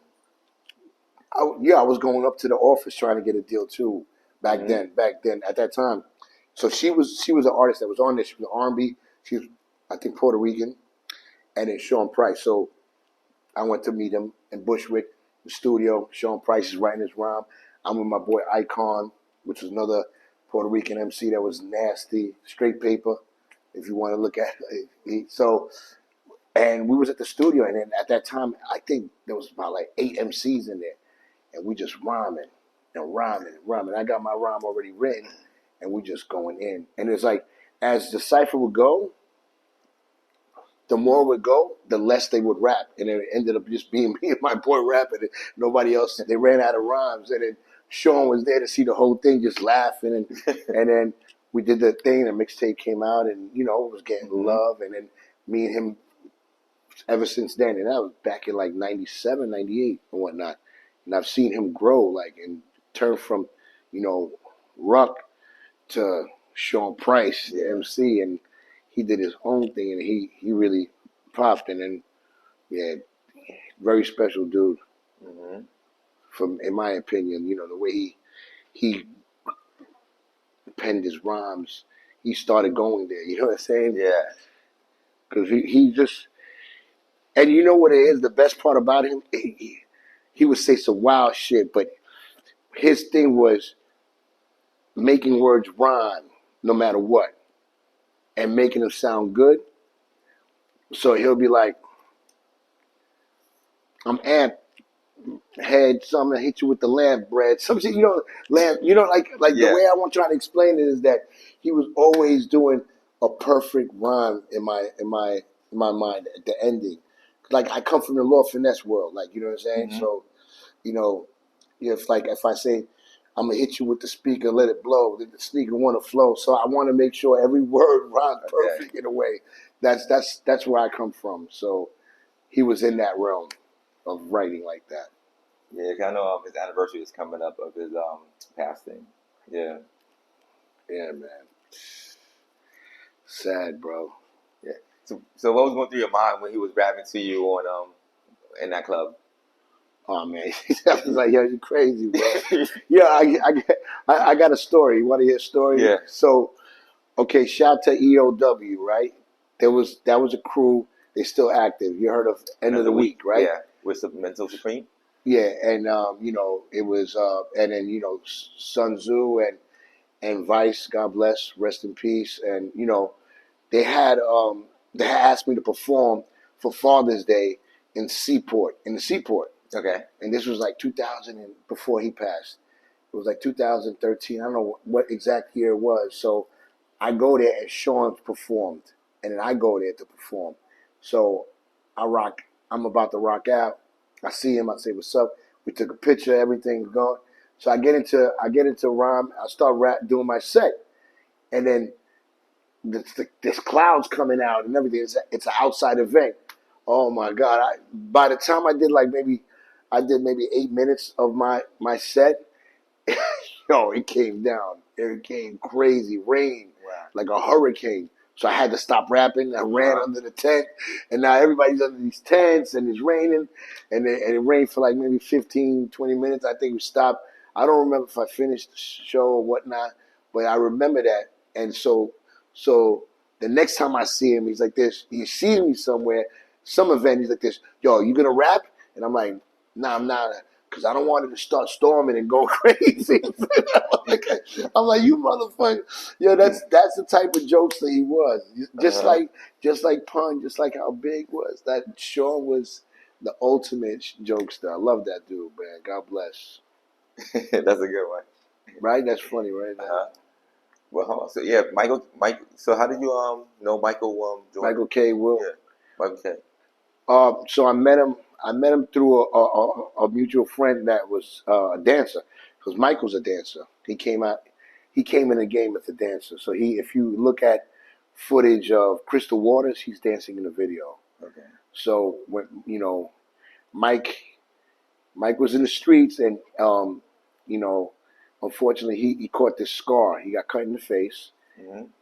I was going up to the office trying to get a deal too. Back then, at that time. So she was an artist that was on there. She was R&B. She was, I think, Puerto Rican, and then Sean Price. So I went to meet him in Bushwick, the studio. Sean Price is writing his rhyme. I'm with my boy Icon, which was another Puerto Rican MC that was nasty, straight paper, if you want to look at it. So, and we was at the studio, and then at that time, I think there was about like 8 MCs in there, and we just rhyming. I got my rhyme already written, and we just going in. And it's like, as the cipher would go, the more it would go, the less they would rap. And it ended up just being me and my boy rapping, and nobody else. They ran out of rhymes, and then Sean was there to see the whole thing, just laughing. And then we did the thing, and the mixtape came out, and, it was getting love. And then me and him, ever since then, and that was back in like 97, 98 and whatnot. And I've seen him grow, like, and turn from, Ruck to Sean Price, the MC, and he did his own thing, and he really popped. And then, yeah, very special dude. In my opinion, the way he penned his rhymes, he started going there. You know what I'm saying? Yeah. Because he just, and you know what it is? The best part about him, he would say some wild shit, but his thing was making words rhyme no matter what, and making them sound good. So he'll be like, I'm amped, head, so I'm gonna hit you with the lamb bread. Some shit, lamb, like the way I want to try to explain it is that he was always doing a perfect rhyme in my mind at the ending. Like, I come from the Lord Finesse world, like, you know what I'm saying? So, if I say, I'm gonna hit you with the speaker, let it blow, then the sneaker want to flow. So I want to make sure every word rhymes perfect in a way. That's where I come from. So he was in that realm of writing like that. Yeah, I know his anniversary is coming up of his passing. Yeah. Yeah, man. Sad, bro. Yeah. So what was going through your mind when he was rapping to you on in that club? Oh man, I was like, yo, you crazy, bro. Yeah, I got a story. You want to hear a story? Yeah. So, okay, shout to EOW, right? That was a crew. They still active. You heard of End of the Week, right? Yeah, with Mental Supreme. Yeah, and it was, and then Sun Tzu and Vice, God bless, rest in peace, and they had asked me to perform for Father's Day in the Seaport. Okay. And this was like 2000 and before he passed. It was like 2013. I don't know what exact year it was. So I go there and Sean performed, and then I go there to perform. So I'm about to rock out. I see him. I say, "What's up?" We took a picture. Everything's going. So I get into rhyme. I start doing my set, and then this clouds coming out and everything. It's an outside event. Oh my God! By the time I did maybe 8 minutes of my set. It came down. It came crazy rain, like a hurricane. So I had to stop rapping. I ran under the tent, and now everybody's under these tents, and it's raining, and it rained for like maybe 15, 20 minutes. I think we stopped. I don't remember if I finished the show or whatnot, but I remember that. And so the next time I see him, he's like this. He sees me somewhere, some event. He's like this. Yo, you gonna rap? And I'm like, nah, I'm not. Because I don't want it to start storming and go crazy. I'm like, you motherfucker. Yo, that's the type of jokester he was. Just like Pun, just like how Big was. That Sean was the ultimate jokester. I love that dude, man. God bless. That's a good one. Right? That's funny, right? Well, hold on. So yeah, Mike. So how did you know Michael? Michael K. Will. Yeah, Michael K. So I met him through a mutual friend that was a dancer, because Michael's a dancer. He came out. he came in the game as a dancer. So if you look at footage of Crystal Waters, he's dancing in the video. Okay. So when Mike was in the streets, and unfortunately he caught this scar. He got cut in the face,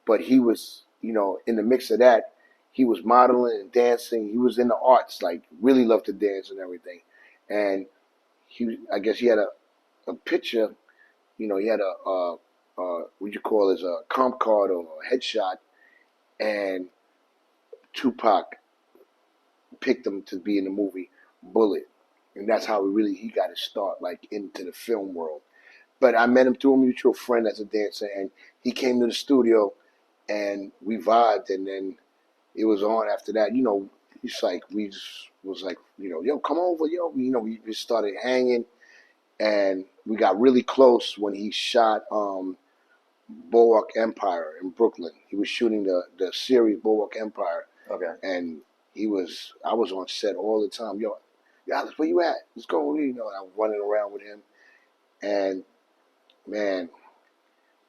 but he was in the mix of that, he was modeling and dancing. He was in the arts, like really loved to dance and everything. And I guess he had a picture. He had a what you call it, a comp card or a headshot, and Tupac picked him to be in the movie Bullet, and that's how he got his start, like into the film world. But I met him through a mutual friend as a dancer, and he came to the studio, and we vibed, and then it was on after that. It's like we just was like, yo, come over, yo. We just started hanging, and we got really close when he shot Boardwalk Empire in Brooklyn. He was shooting the series Boardwalk Empire. Okay. And I was on set all the time. Yo, Alex, where you at? Let's go. I'm running around with him. And man,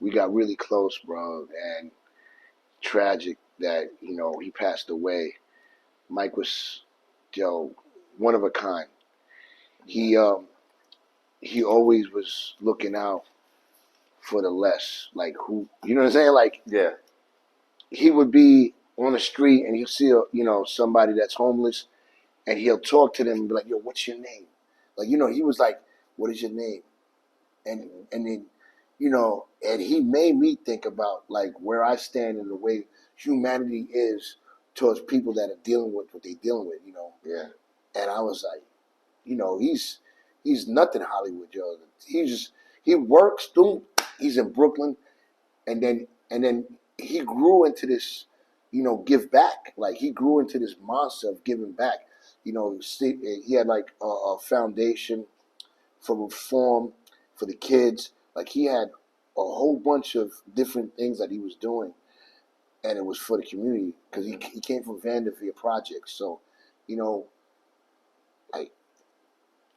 we got really close, bro. And tragic that, he passed away. Mike was, one of a kind. He always was looking out for the less, like who, you know what I'm saying? Like, yeah, he would be on the street and he'll see somebody that's homeless, and he'll talk to them and be like, yo, what's your name? Like, he was like, what is your name? And then, and he made me think about like where I stand in the way humanity is towards people that are dealing with what they're dealing with, Yeah. And I was like, he's nothing Hollywood, yo. He works, dude. He's in Brooklyn, and then he grew into this, give back. Like he grew into this monster of giving back. He had like a foundation for reform for the kids. Like he had a whole bunch of different things that he was doing, and it was for the community because he came from Vanderveer Projects. So,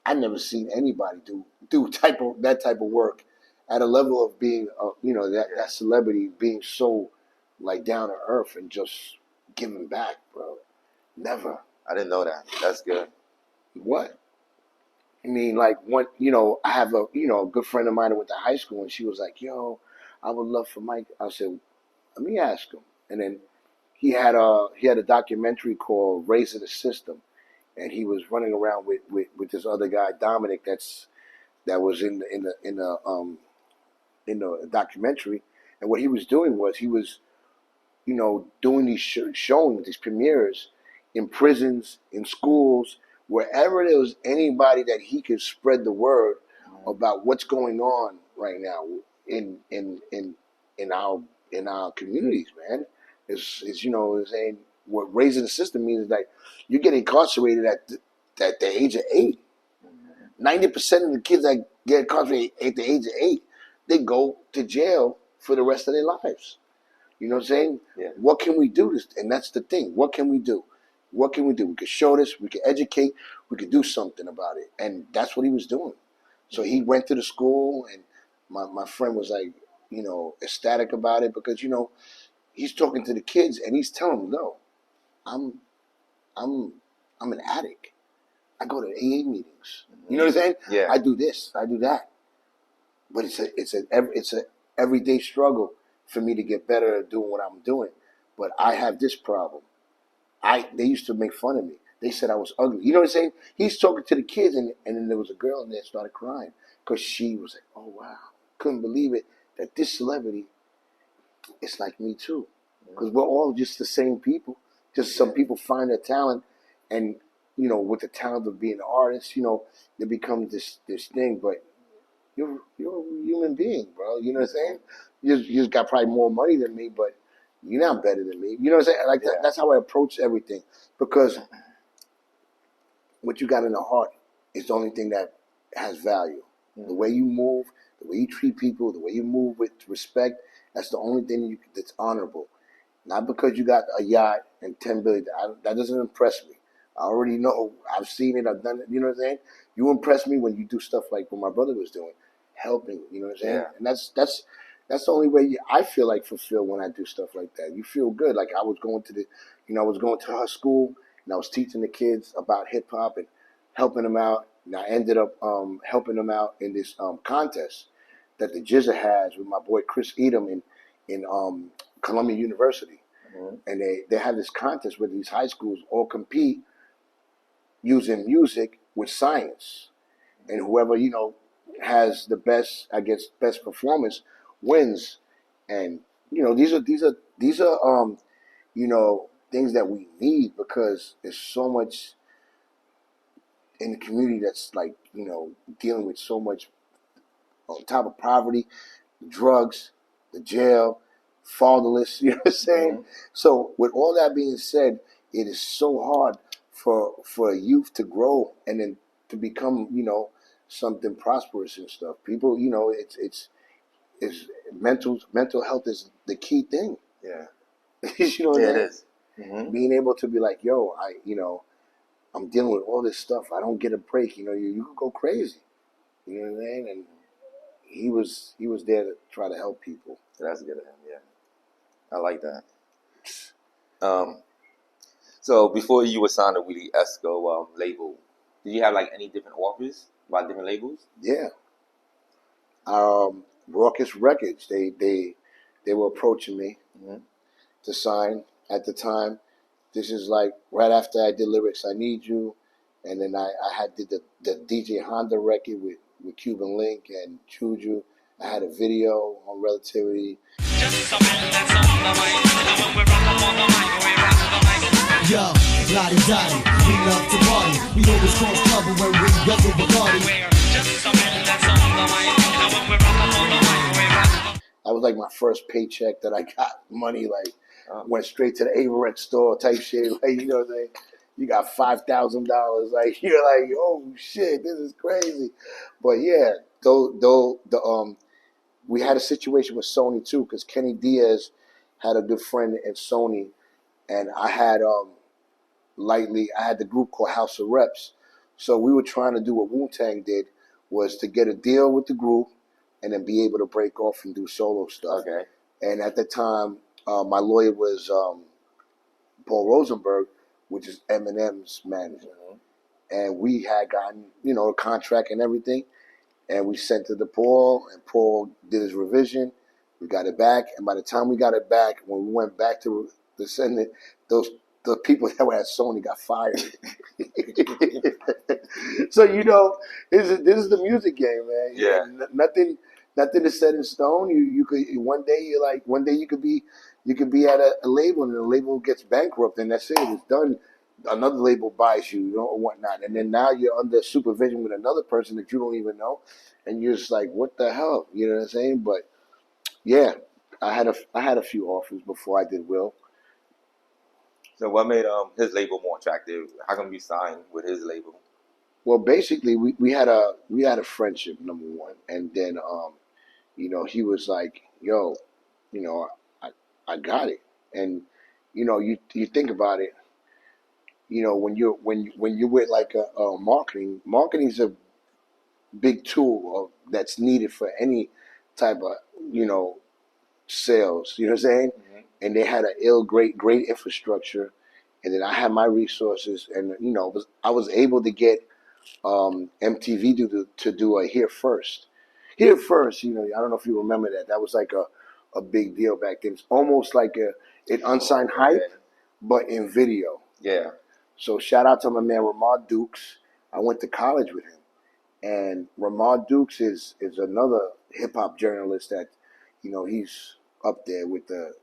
I never seen anybody do that type of work at a level of being, that celebrity being so like down to earth and just giving back, bro. Never. I didn't know that. That's good. What? I mean, like I have a good friend of mine who went to high school, and she was like, "Yo, I would love for Mike." I said, "Let me ask him." And then he had a documentary called "Raising the System," and he was running around with this other guy, Dominic, that was in the documentary. And what he was doing was he was, doing these showings, these premieres in prisons, in schools, wherever there was anybody that he could spread the word about what's going on right now in our communities, man. It's saying what raising the system means is like you get incarcerated at the age of 8. 90% of the kids that get incarcerated at the age of 8, they go to jail for the rest of their lives. You know what I'm saying? Yeah. What can we do? And that's the thing. What can we do? What can we do? We can show this. We can educate. We can do something about it. And that's what he was doing. So he went to the school, and my friend was like, ecstatic about it because, he's talking to the kids and he's telling them, no, I'm an addict. I go to AA meetings. You know what I'm saying? Yeah. I do this. I do that. But it's a everyday struggle for me to get better at doing what I'm doing. But I have this problem. They used to make fun of me. They said I was ugly. You know what I'm saying? He's talking to the kids, and then there was a girl in there that started crying because she was like, oh, wow. Couldn't believe it that this celebrity is like me too. Because we're all just the same people. Just some people find their talent, and, with the talent of being an artist, it becomes this thing. But you're a human being, bro. You know what I'm saying? You just got probably more money than me, but you're not better than me. You know what I'm saying? Like that's how I approach everything. Because what you got in the heart is the only thing that has value. The way you move, the way you treat people, the way you move with respect, that's the only thing that's honorable. Not because you got a yacht and $10 billion. That doesn't impress me. I already know. I've seen it. I've done it. You know what I'm saying? You impress me when you do stuff like what my brother was doing, helping. You know what I'm saying? Yeah. And that's That's the only way I feel like fulfilled when I do stuff like that. You feel good. Like I was going to I was going to her school and I was teaching the kids about hip hop and helping them out. And I ended up helping them out in this contest that the Jizza has with my boy Chris Edom in Columbia University. Mm-hmm. And they have this contest where these high schools all compete using music with science. And whoever, has the best, best performance wins. And, these are things that we need because there's so much in the community that's like, dealing with so much on top of poverty, drugs, the jail, fatherless, you know what I'm saying? Mm-hmm. So with all that being said, it is so hard for a youth to grow and then to become, something prosperous and stuff. People, it's mental health is the key thing. Yeah. You know what it is. Mm-hmm. Being able to be like, yo, I'm dealing with all this stuff. I don't get a break. You could go crazy. You know what I mean? And he was there to try to help people. That's good of him. Yeah, I like that. So before you were signed to Willie Esco label, did you have like any different offers by different labels? Yeah. Raucous Records. They were approaching me to sign at the time. This is like right after I did Lyrics I Need You, and then I did the DJ Honda record with Cuban Link and Juju. I had a video on Relativity. Yo, Lottie Dottie, we love to party. We always cause trouble when we go to Bacardi. That was like my first paycheck that I got money, like went straight to the Averett store type shit. Like, you know what I'm saying? You got $5,000. Like, you're like, oh shit, this is crazy. But yeah, we had a situation with Sony too, because Kenny Diaz had a good friend in Sony, and I had the group called House of Reps. So we were trying to do what Wu-Tang did, was to get a deal with the group and then be able to break off and do solo stuff. Okay. And at the time, my lawyer was Paul Rosenberg, which is Eminem's manager. Mm-hmm. And we had gotten, a contract and everything. And we sent it to Paul, and Paul did his revision. We got it back. And by the time we got it back, when we went back to send it, the people that were at Sony got fired. So, this is the music game, man. Yeah. Nothing is set in stone. You could one day you could be at a label and the label gets bankrupt and that's it. It's done. Another label buys you, or whatnot, and then now you're under supervision with another person that you don't even know, and you're just like, what the hell? You know what I'm saying? But yeah, I had a few offers before I did Will. So what made his label more attractive? How come you signed with his label? Well, basically, we had a friendship, number one, and then he was like, yo, I got it, and you think about it. When you're with like a marketing is a big tool that's needed for any type of sales. You know what I'm saying? Mm-hmm. And they had great infrastructure, and then I had my resources, and I was able to get MTV to do a Here First. Here First, I don't know if you remember that. That was like a big deal back then. It's almost like an unsigned hype, but in video. Yeah. So shout out to my man Ramad Dukes. I went to college with him, and Ramad Dukes is another hip hop journalist that, he's up there with the,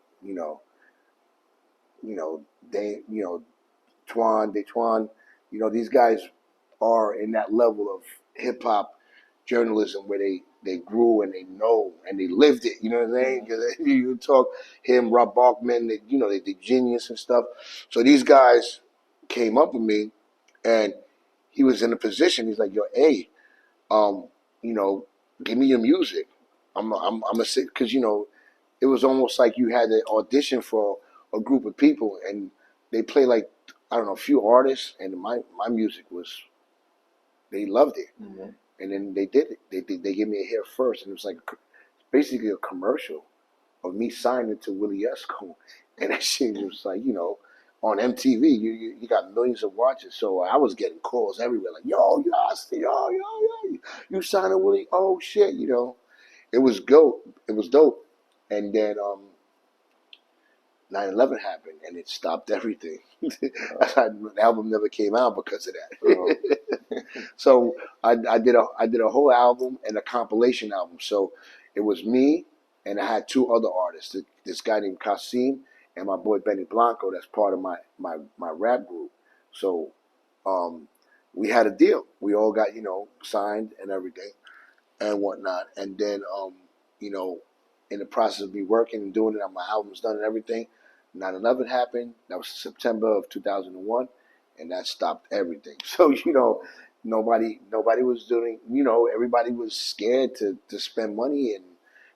Twan, these guys are in that level of hip hop journalism where they grew and they know and they lived it. You know what I'm saying? Because you talk him, Rob Bachman, they did Genius and stuff. So these guys came up with me, and he was in a position. He's like, "Yo, hey, give me your music. I'm a sit," because it was almost like you had to audition for a group of people, and they play like I don't know a few artists, and my music was they loved it, and then they did it. They gave me a Here First, and it was like basically a commercial of me signing to Willie Esco, and that shit was like, on MTV, you got millions of watches, so I was getting calls everywhere, like, yo, you signing Willie? Oh shit, it was dope. It was dope, and then 9/11 happened, and it stopped everything. The album never came out because of that. So I did a whole album and a compilation album. So it was me, and I had two other artists. This guy named Kasim and my boy Benny Blanco. That's part of my rap group. So we had a deal. We all got signed and everything and whatnot. And then in the process of me working and doing it, my album's done and everything. 9/11 happened. That was September of 2001, and that stopped everything. So nobody was doing. Everybody was scared to spend money, and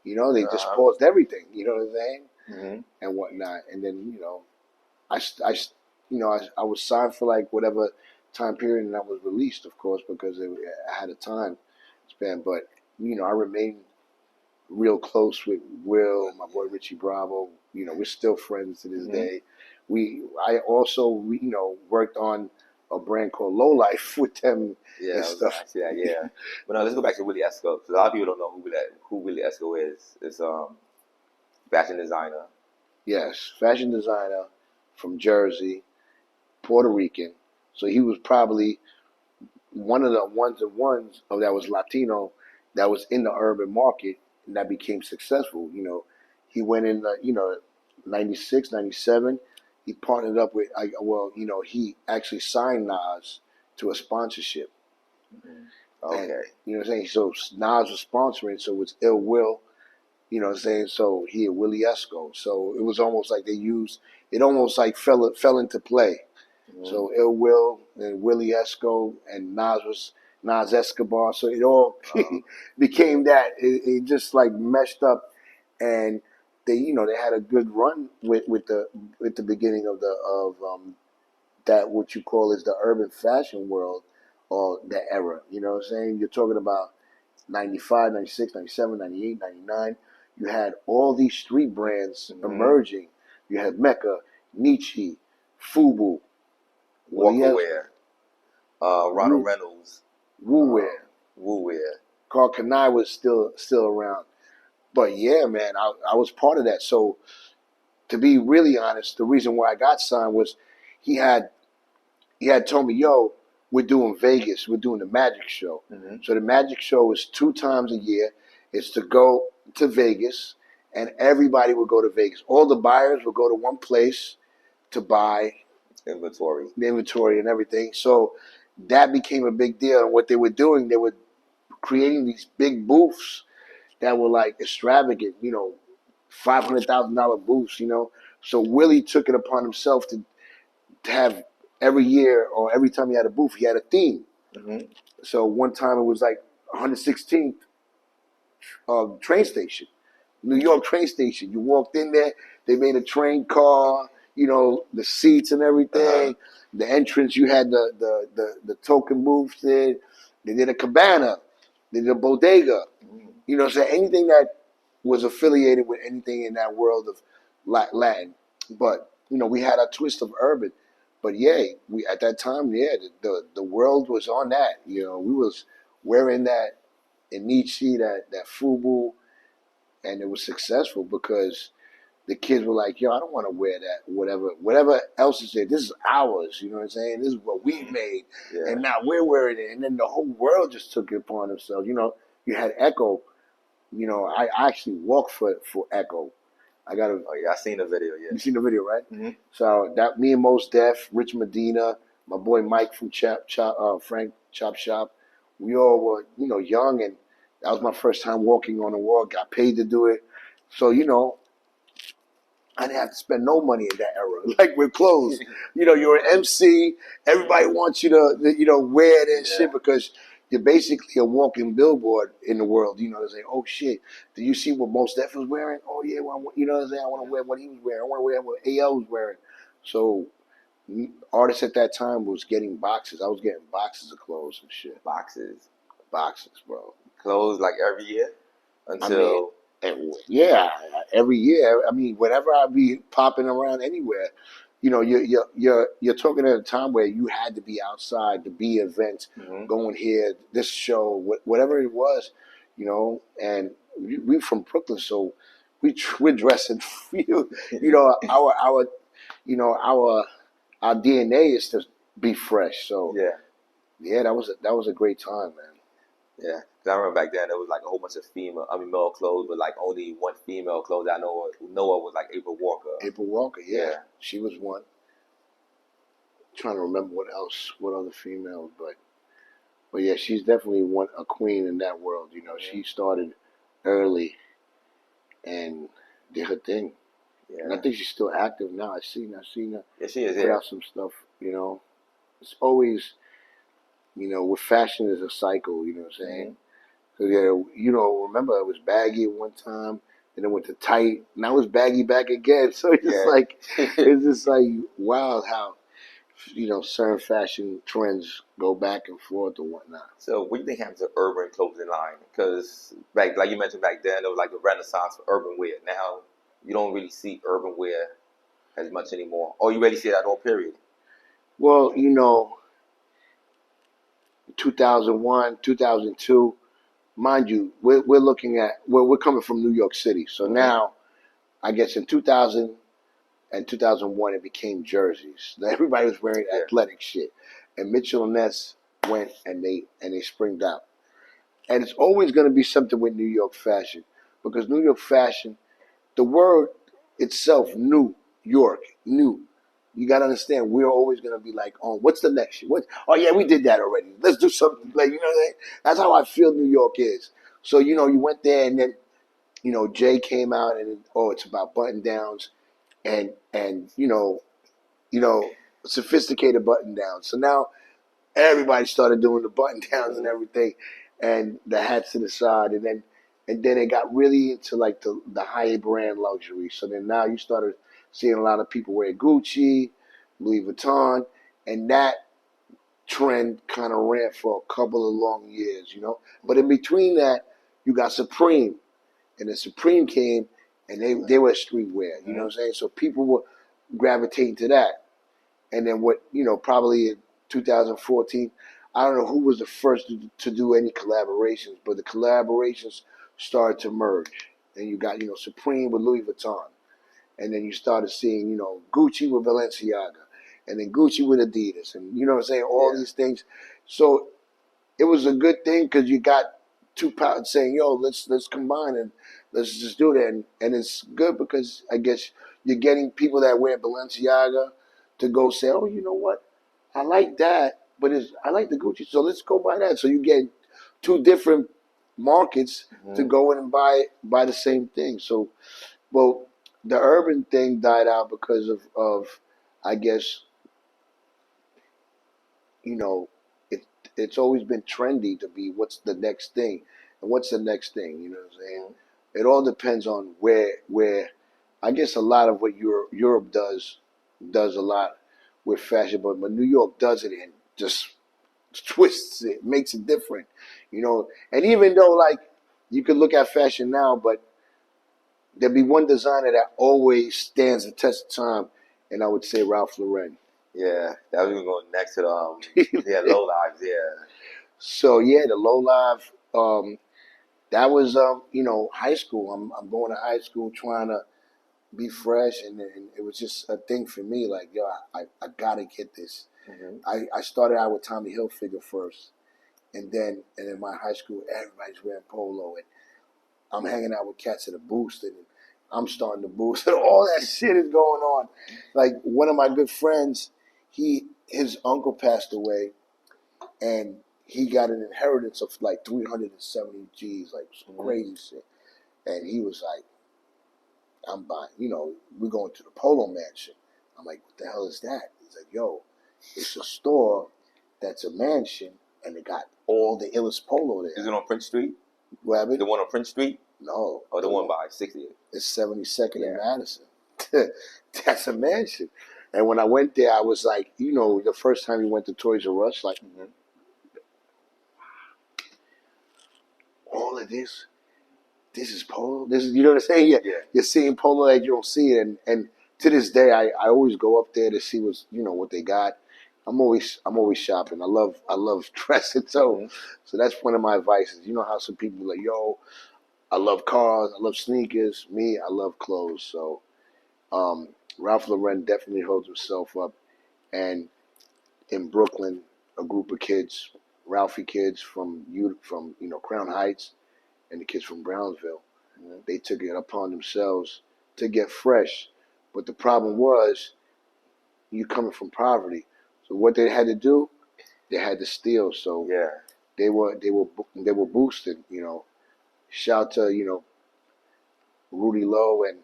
they just paused everything. You know what I'm saying? Mm-hmm. And whatnot. And then I was signed for like whatever time period, and I was released, of course, because I had a time span. But I remained real close with Will, my boy Richie Bravo. We're still friends to this day. I also worked on a brand called Low Life with them and stuff. Yeah. But now let's go back to Willie Esco, because a lot of people don't know who Willie Esco is. It's fashion designer. Yes, fashion designer from Jersey, Puerto Rican. So he was probably one of the ones that was Latino that was in the urban market and that became successful. He went in 96, 97. He partnered up with he actually signed Nas to a sponsorship. Okay. And, you know what I'm saying? So Nas was sponsoring, so it's Ill Will, you know what I'm saying? So he had Willie Esco. So it was almost like it almost like fell into play. Mm-hmm. So Ill Will and Willie Esco and Nas Escobar. So it all became that. It just like meshed up, and they had a good run with the beginning of that what you call is the urban fashion world or the era. You know what I'm saying? You're talking about 95, 96, 97, 98, 99. You had all these street brands emerging. You had Mecca, Nietzsche, Fubu, Walkerwear, Ronald Reynolds, Woo Wear. Carl Kanai was still around. But yeah, man, I was part of that. So to be really honest, the reason why I got signed was he had told me, yo, we're doing Vegas. We're doing the magic show. Mm-hmm. So the magic show is 2 times a year. It's to go to Vegas, and everybody will go to Vegas. All the buyers will go to one place to buy the inventory and everything. So that became a big deal. And what they were doing, they were creating these big booths that were like extravagant, $500,000 booths, So Willie took it upon himself to have every year or every time he had a booth, he had a theme. Mm-hmm. So one time it was like 116th train station, New York train station. You walked in there, they made a train car, the seats and everything. The entrance, you had the token booths there. They did a cabana, they did a bodega. So anything that was affiliated with anything in that world of Latin. But, we had a twist of urban. But yeah, we at that time, the world was on that. We was wearing that in Nietzsche, that Fubu, and it was successful because the kids were like, yo, I don't want to wear that, whatever else is there. This is ours, you know what I'm saying? This is what we made, and now we're wearing it. And then the whole world just took it upon themselves. You had Echo. I actually walked for Echo. I seen the video. Yeah, you seen the video, right? Mm-hmm. So that me and Mos Def, Rich Medina, my boy Mike from Frank Chop Shop, we all were young, and that was my first time walking on the wall. Got paid to do it, so I didn't have to spend no money in that era. Like with clothes, you're an MC. Everybody wants you to wear that shit because you're basically a walking billboard in the world. They say, oh shit, do you see what Mos Def was wearing? Oh yeah, well, I want to wear what he was wearing. I want to wear what AL was wearing. So artists at that time was getting boxes. I was getting boxes of clothes and shit. Boxes, bro. Clothes like every year until Yeah, every year. I mean, whenever I be popping around anywhere, you're talking at a time where you had to be outside to be events, going here, this show, whatever it was, and we from Brooklyn, so we're dressing. Our our DNA is to be fresh. So yeah, that was a great time, man. Yeah, 'cause I remember back then there was like a whole bunch of male clothes, but like only one female clothes I know of was like April Walker. April Walker, yeah. She was one. Trying to remember what other females, but yeah, she's definitely a queen in that world. She started early and did her thing. Yeah. And I think she's still active now. I've seen her. Yeah, she is. Put out some stuff. It's always, with fashion is a cycle. You know what I'm saying? So remember it was baggy at one time, and it went to tight. Now it's baggy back again. So it's just like wild how certain fashion trends go back and forth or whatnot. So what do you think happens to urban clothing line? Because like you mentioned back then, there was like a renaissance for urban wear. Now you don't really see urban wear as much anymore, or you really see that whole period. Well, 2001, 2002. Mind you, we're looking at we're coming from New York City, so now I guess in 2000 and 2001 it became jerseys. Everybody was wearing athletic shit, and Mitchell and Ness went and they springed out, and it's always going to be something with New York fashion because New York fashion, the word itself, New York, new. You gotta understand, we're always gonna be like, "Oh, what's the next shit? Oh yeah, we did that already. Let's do something." Like that's how I feel New York is. So you went there, and then Jay came out, and it's about button downs, and sophisticated button downs. So now everybody started doing the button downs and everything, and the hats to the side, and then it got really into like the high brand luxury. So then now you started seeing a lot of people wear Gucci, Louis Vuitton, and that trend kind of ran for a couple of long years, But in between that, you got Supreme, and then Supreme came, and they were streetwear, you know what I'm saying? So people were gravitating to that. And then probably in 2014, I don't know who was the first to do any collaborations, but the collaborations started to merge. And you got, Supreme with Louis Vuitton. And then you started seeing, Gucci with Balenciaga, and then Gucci with Adidas, and you know what I'm saying, all these things. So it was a good thing because you got two powers saying, "Yo, let's combine and let's just do that." And it's good because I guess you're getting people that wear Balenciaga to go say, "Oh, you know what? I like that, but I like the Gucci, so let's go buy that." So you get two different markets to go in and buy the same thing. So, well, the urban thing died out because of I guess, it's always been trendy to be what's the next thing. And what's the next thing, you know what I'm saying? It all depends on where I guess a lot of what Europe does a lot with fashion, but New York does it and just twists it, makes it different, And even though like you could look at fashion now, but there'd be one designer that always stands the test of time, and I would say Ralph Lauren. Yeah, that was going next to Low Lives. Yeah. So yeah, the Low Live. That was high school. I'm going to high school trying to be fresh, and it was just a thing for me. Like yo, I gotta get this. I started out with Tommy Hilfiger first, and then in my high school, everybody's wearing polo, and I'm hanging out with cats at a boost, and I'm starting to boost, and all that shit is going on. Like one of my good friends, his uncle passed away, and he got an inheritance of like 370 G's, like some crazy shit. And he was like, I'm buying, we're going to the Polo Mansion. I'm like, what the hell is that? He's like, yo, it's a store that's a mansion, and it got all the illest polo there. Is it on Prince Street? What happened? The one on Prince Street? No. Oh, the one by 60th. It's 72nd in Madison. That's a mansion. And when I went there, I was like, the first time you went to Toys R Us, like, Mm-hmm. 'Wow, all of this. 'Cause, you know, you go in there, you see all these things, and you know what I'm saying? So it was a good thing. You know what I'm saying? So yeah, all of this this is Polo. This is, you know what I'm saying? Yeah. You're seeing Polo that you don't see it, and to this day, I always go up there to see what they got. I'm always shopping. I love dressing. So that's one of my vices. You know how some people are like, yo, I love cars, I love sneakers. Me, I love clothes. So Ralph Lauren definitely holds himself up. And in Brooklyn, a group of kids, Ralphie kids from Crown Heights, and the kids from Brownsville, they took it upon themselves to get fresh. But the problem was, you coming from poverty. So what they had to do, they had to steal. So they were boosted. Shout to Rudy Lowe and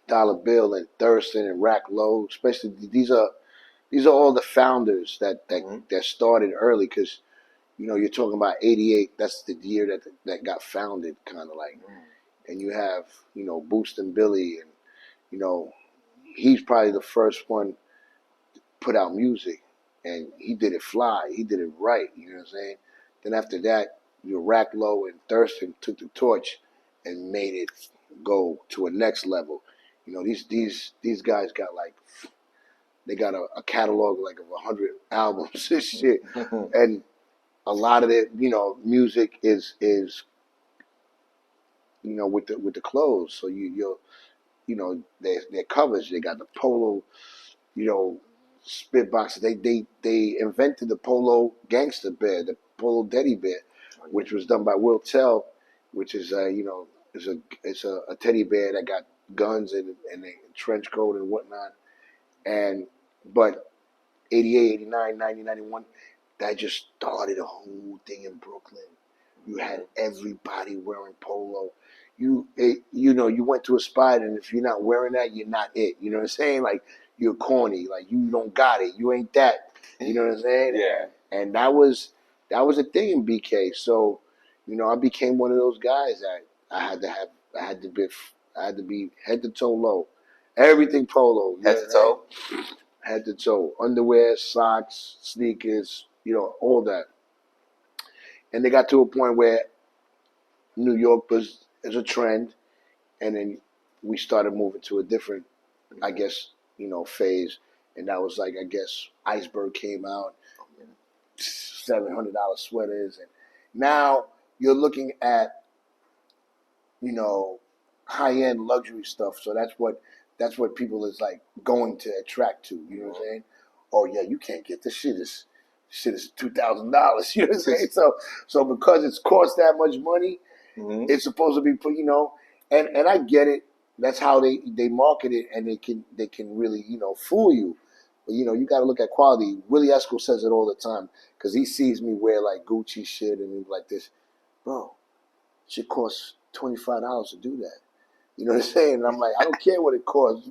Dollar Bill and Thurston and Rack Lowe. Especially these are all the founders that started early, because you're talking about '88. That's the year that got founded, kind of like. And you have Boost and Billy, and he's probably the first one to put out music, and he did it fly. He did it right. You know what I'm saying? Then after that, Rack Lowe and Thurston took the torch and made it go to a next level. These guys got they got a catalog of 100 albums and shit, and a lot of it, music is with the clothes. So their covers. They got the Polo, spit boxes. They invented the Polo gangster bear, the Polo teddy bear, which was done by Will Tell, which is it's a teddy bear that got guns and a trench coat and whatnot. But 88, 89, 90, 91, that just started a whole thing in Brooklyn. You had everybody wearing Polo. You went to a spot, and if you're not wearing that, you're not it. You know what I'm saying? Like, you're corny. Like, you don't got it. You ain't that. You know what I'm saying? Yeah. And that was a thing in BK. So, I became one of those guys that I had to be head to toe low. Everything Polo. Head to toe? Head to toe. Underwear, socks, sneakers, all that. And they got to a point where New York was a trend, and then we started moving to a different, I guess, phase. And that was like, I guess, Iceberg came out, $700 sweaters, and now you're looking at, high-end luxury stuff. So that's what people is like going to attract to. You know what I'm saying? Oh yeah, you can't get this shit. This shit is $2,000. You know what I'm saying? So because it's cost that much money, it's supposed to be put. And I get it. That's how they market it, and they can really fool you. But you got to look at quality. Willie Esco says it all the time, because he sees me wear like Gucci shit and he's like this, bro. It should cost $25 to do that. You know what I'm saying? And I'm like, I don't care what it costs.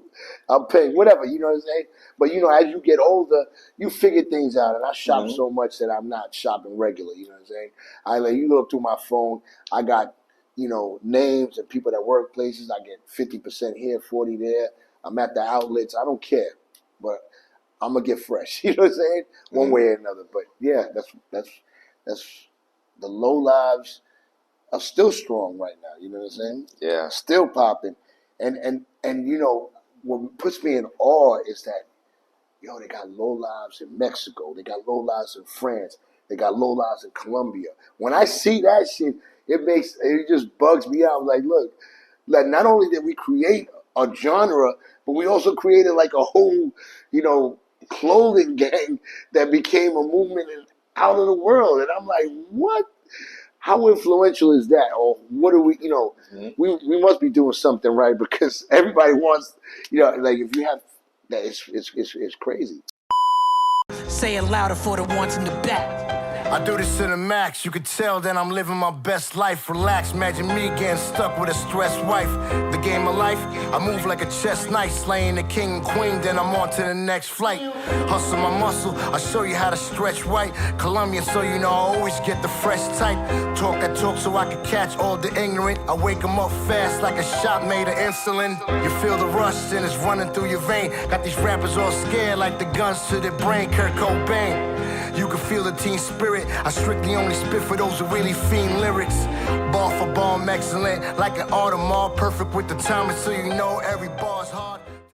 I'm paying whatever, you know what I'm saying? But, as you get older, you figure things out. And I shop so much that I'm not shopping regular, you know what I'm saying? You look through my phone, I got, names and people that work places. I get 50% here, 40 there. I'm at the outlets. I don't care. But I'm going to get fresh, you know what I'm saying? One way or another. But, yeah, that's the low lives are still strong right now, you know what I'm saying? Yeah. Still popping. And what puts me in awe is that, they got low lives in Mexico. They got low lives in France. They got low lives in Colombia. When I see that shit, it just bugs me out. I'm like, look, not only did we create a genre, but we also created like a whole, clothing gang that became a movement out of the world. And I'm like, what? How influential is that? Or what do we, we must be doing something right, because everybody wants, like if you have that, it's crazy. Say it louder for the ones in the back. I do this to the max, you can tell that I'm living my best life. Relax, imagine me getting stuck with a stressed wife. The game of life, I move like a chess knight, slaying the king and queen, then I'm on to the next flight. Hustle my muscle, I'll show you how to stretch right. Colombian, so I always get the fresh type. Talk that talk so I can catch all the ignorant. I wake them up fast like a shot made of insulin. You feel the rush and it's running through your vein. Got these rappers all scared like the guns to their brain, Kurt Cobain. You can feel the team spirit. I strictly only spit for those who really fiend lyrics. Bar for bar, I'm excellent, like an Audemars, perfect with the timing, so you know every bar's hard.